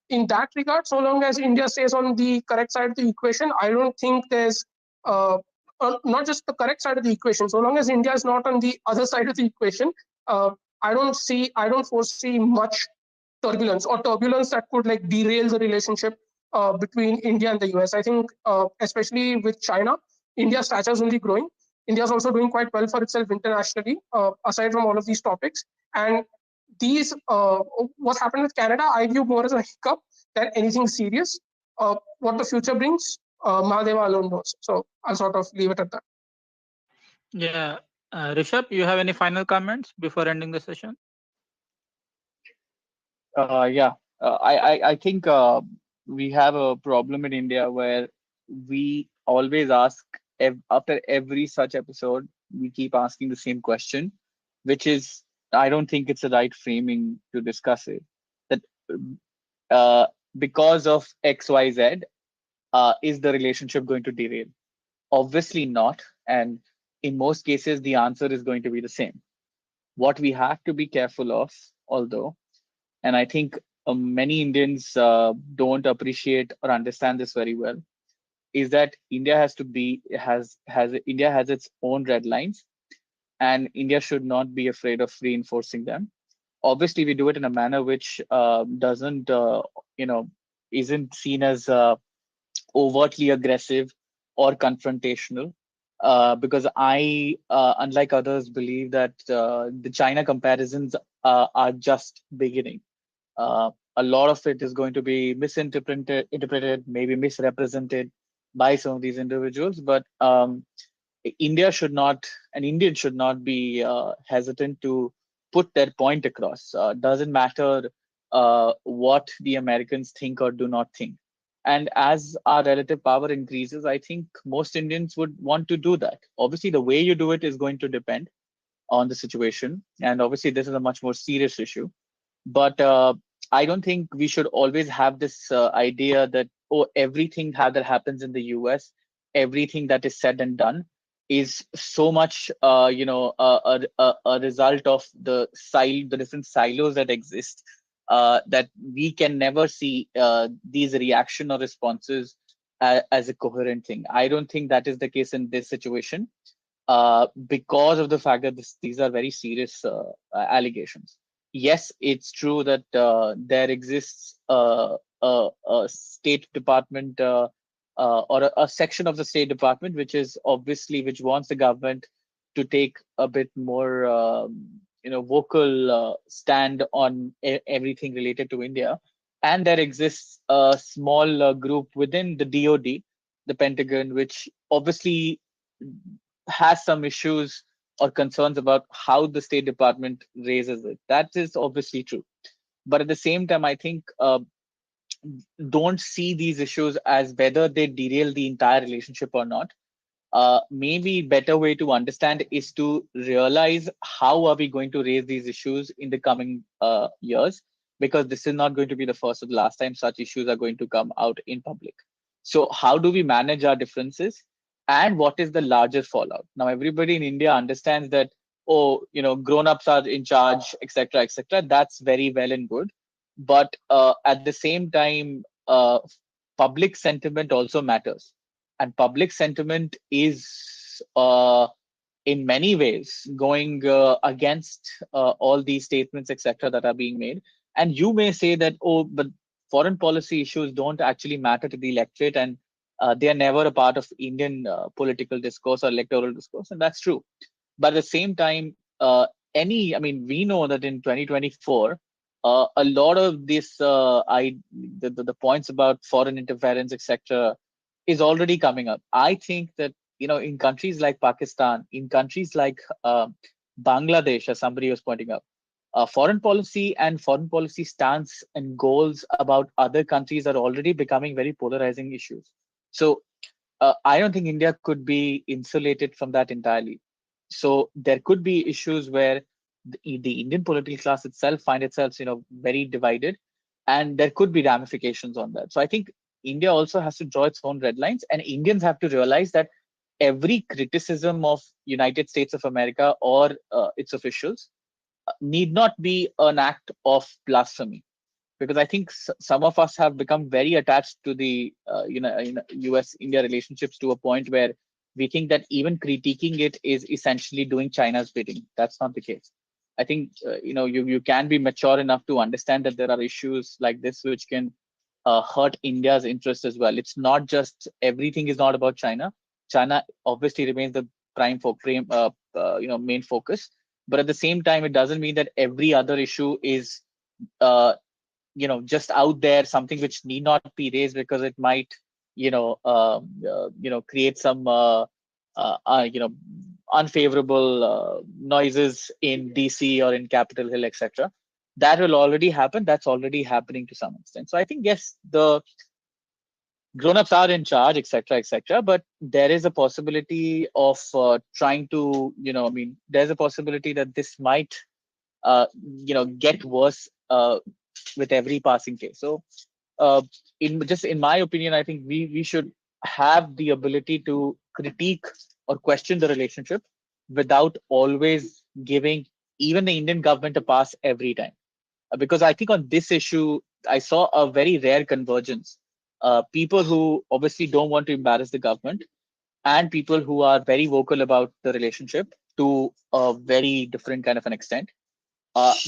in that regard, so long as India stays on the correct side of the equation, I don't think there's not just the correct side of the equation. So long as India is not on the other side of the equation, I don't foresee much turbulence that could like derail the relationship between India and the US. I think, especially with China, India's stature is only growing. India is also doing quite well for itself internationally, aside from all of these topics. And these, what's happened with Canada, I view more as a hiccup than anything serious. What the future brings, Mahadeva alone knows. So I'll sort of leave it at that. Yeah. Rishabh, you have any final comments before ending the session? Yeah, I think we have a problem in India where we always ask after every such episode, we keep asking the same question, which is I don't think it's the right framing to discuss it. That uh, because of X, Y, Z, is the relationship going to derail? Obviously not, and in most cases, the answer is going to be the same. What we have to be careful of, although, and I think many Indians don't appreciate or understand this very well, is that India has its own red lines, and India should not be afraid of reinforcing them. Obviously, we do it in a manner which doesn't, isn't seen as overtly aggressive or confrontational. Because I, unlike others, believe that the China comparisons are just beginning. A lot of it is going to be interpreted, maybe misrepresented by some of these individuals. But India should not, and Indians should not be hesitant to put their point across. Doesn't matter what the Americans think or do not think. And as our relative power increases, I think most Indians would want to do that. Obviously, the way you do it is going to depend on the situation. And obviously, this is a much more serious issue. But I don't think we should always have this idea that, oh, everything that happens in the US, everything that is said and done is so much, a result of the different silos that exist, that we can never see these reaction or responses as a coherent thing. I don't think that is the case in this situation, because of the fact that these are very serious allegations. Yes, it's true that there exists a State Department or a section of the State Department which wants the government to take a bit more vocal stand on everything related to India. And there exists a small group within the DoD, the Pentagon, which obviously has some issues or concerns about how the State Department raises it. That is obviously true. But at the same time, I think don't see these issues as whether they derail the entire relationship or not. Maybe better way to understand is to realize how are we going to raise these issues in the coming years, because this is not going to be the first or the last time such issues are going to come out in public. So how do we manage our differences, and what is the larger fallout? Now, everybody in India understands that, oh, grown-ups are in charge, etc., etc. That's very well and good. But at the same time, public sentiment also matters. And public sentiment is, in many ways, going against all these statements, etc., that are being made. And you may say that, oh, but foreign policy issues don't actually matter to the electorate, and they are never a part of Indian political discourse or electoral discourse, and that's true. But at the same time, we know that in 2024, a lot of this, the points about foreign interference, etc., is already coming up. I think that in countries like Pakistan, in countries like Bangladesh, as somebody was pointing out, foreign policy and foreign policy stance and goals about other countries are already becoming very polarizing issues. So I don't think India could be insulated from that entirely. So there could be issues where the Indian political class itself find itself, very divided, and there could be ramifications on that. So I think India also has to draw its own red lines, and Indians have to realize that every criticism of United States of America or its officials need not be an act of blasphemy, because I think some of us have become very attached to the US-India relationships to a point where we think that even critiquing it is essentially doing China's bidding. That's not the case. I think you can be mature enough to understand that there are issues like this which can hurt India's interest as well. It's not just everything is not about China. China obviously remains the main focus, but at the same time, it doesn't mean that every other issue is uh, just out there, something which need not be raised because it might create some unfavorable noises in DC or in Capitol Hill, etc. That will already happen. That's already happening to some extent. So I think yes, the grown-ups are in charge, etc., but there is a possibility of trying to there's a possibility that this might get worse with every passing day. So, in my opinion, I think we should have the ability to critique or question the relationship without always giving even the Indian government a pass every time. Because I think on this issue, I saw a very rare convergence. People who obviously don't want to embarrass the government, and people who are very vocal about the relationship to a very different kind of an extent.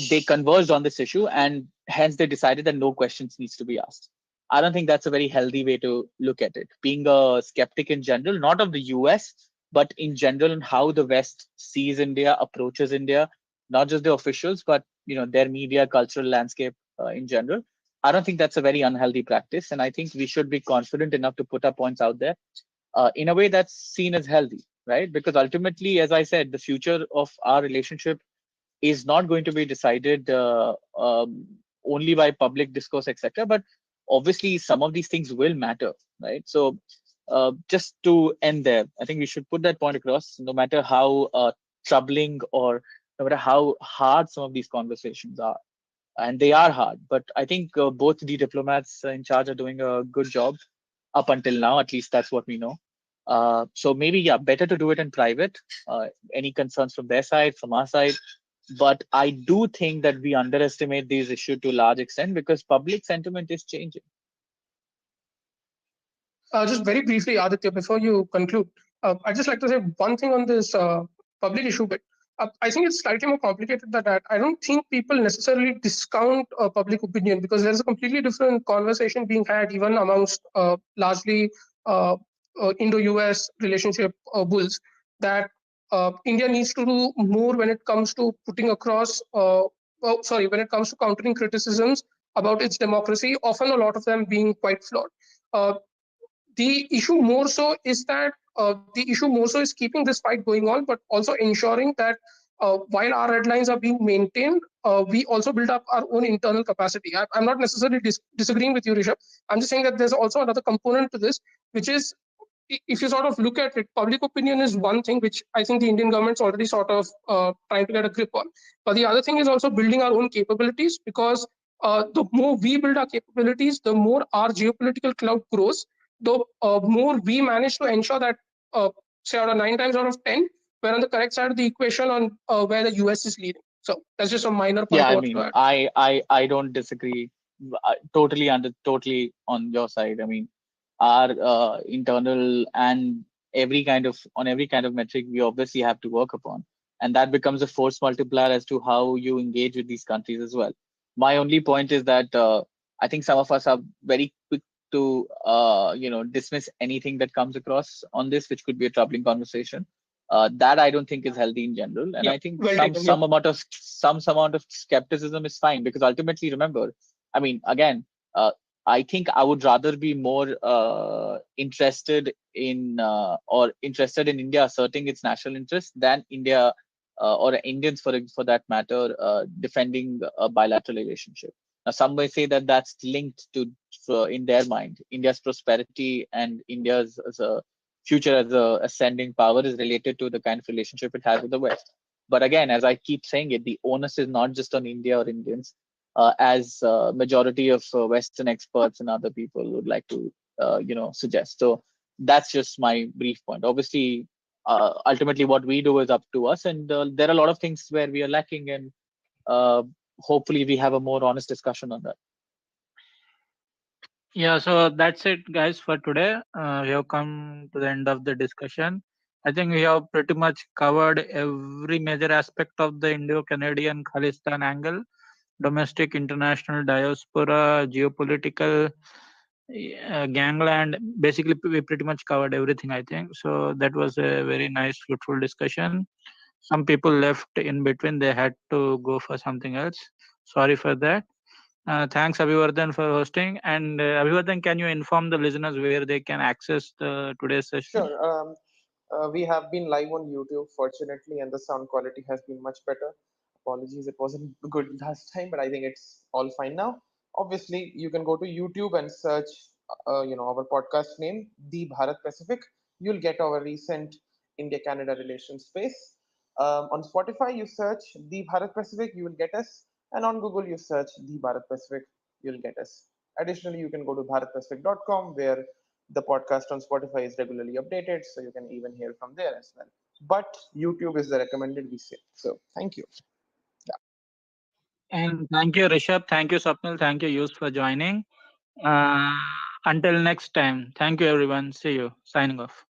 They converged on this issue, and hence they decided that no questions needs to be asked. I don't think that's a very healthy way to look at it. Being a skeptic in general, not of the US, but in general, and how the West sees India, approaches India, not just the officials, but their media, cultural landscape in general. I don't think that's a very unhealthy practice, and I think we should be confident enough to put our points out there in a way that's seen as healthy, right? Because ultimately, as I said, the future of our relationship is not going to be decided only by public discourse, etc. But obviously, some of these things will matter, right? So, just to end there, I think we should put that point across. No matter how troubling or no matter how hard some of these conversations are, and they are hard, but I think both the diplomats in charge are doing a good job up until now. At least that's what we know. So maybe, yeah, better to do it in private. Any concerns from their side, from our side, but I do think that we underestimate these issues to a large extent because public sentiment is changing. Just very briefly, Aditya, before you conclude, I'd just like to say one thing on this public issue bit. I think it's slightly more complicated than that. I don't think people necessarily discount public opinion, because there's a completely different conversation being had even amongst largely Indo-US relationship bulls, that India needs to do more when it comes to putting across, when it comes to countering criticisms about its democracy, often a lot of them being quite flawed. The issue more so is keeping this fight going on, but also ensuring that while our red lines are being maintained, we also build up our own internal capacity. I'm not necessarily disagreeing with you, Rishabh. I'm just saying that there's also another component to this, which is, if you sort of look at it, public opinion is one thing which I think the Indian government's already sort of trying to get a grip on. But the other thing is also building our own capabilities, because the more we build our capabilities, the more our geopolitical clout grows, the more we manage to ensure that, say, out of 9 times out of 10, we're on the correct side of the equation on where the US is leading. So that's just a minor point. Yeah, I mean, I don't disagree. Totally on your side. I mean, our internal and every kind of metric we obviously have to work upon, and that becomes a force multiplier as to how you engage with these countries as well. My only point is that I think some of us are very quick to dismiss anything that comes across on this, which could be a troubling conversation. That I don't think is healthy in general, and I think some amount of skepticism is fine, because ultimately, remember, I mean, again, I think I would rather be more interested in India asserting its national interest than India or Indians, for that matter, defending a bilateral relationship. Now, some may say that that's linked to, in their mind, India's prosperity and India's as a future as a ascending power is related to the kind of relationship it has with the West. But again, as I keep saying it, the onus is not just on India or Indians. as majority of Western experts and other people would like to suggest. So that's just my brief point. Obviously, ultimately, what we do is up to us, and there are a lot of things where we are lacking, and hopefully, we have a more honest discussion on that. Yeah, so that's it, guys, for today. We have come to the end of the discussion. I think we have pretty much covered every major aspect of the Indo-Canadian Khalistan angle: domestic, international, diaspora, geopolitical, gangland. Basically, we pretty much covered everything, I think. So that was a very nice, fruitful discussion. Some people left in between; they had to go for something else. Sorry for that. Thanks, Abhivardhan, for hosting. And Abhivardhan, can you inform the listeners where they can access today's session? Sure. We have been live on YouTube, fortunately, and the sound quality has been much better. Apologies, it wasn't good last time, but I think it's all fine now. Obviously, you can go to YouTube and search, our podcast name, The Bharat Pacific. You'll get our recent India-Canada Relations space. On Spotify, you search The Bharat Pacific, you will get us, and on Google, you search The Bharat Pacific, you'll get us. Additionally, you can go to bharatpacific.com where the podcast on Spotify is regularly updated, so you can even hear from there as well. But YouTube is the recommended we say. So thank you. And thank you, Rishabh. Thank you, Swapnil. Thank you, Yus, for joining. Uh, until next time, thank you, everyone. See you. Signing off.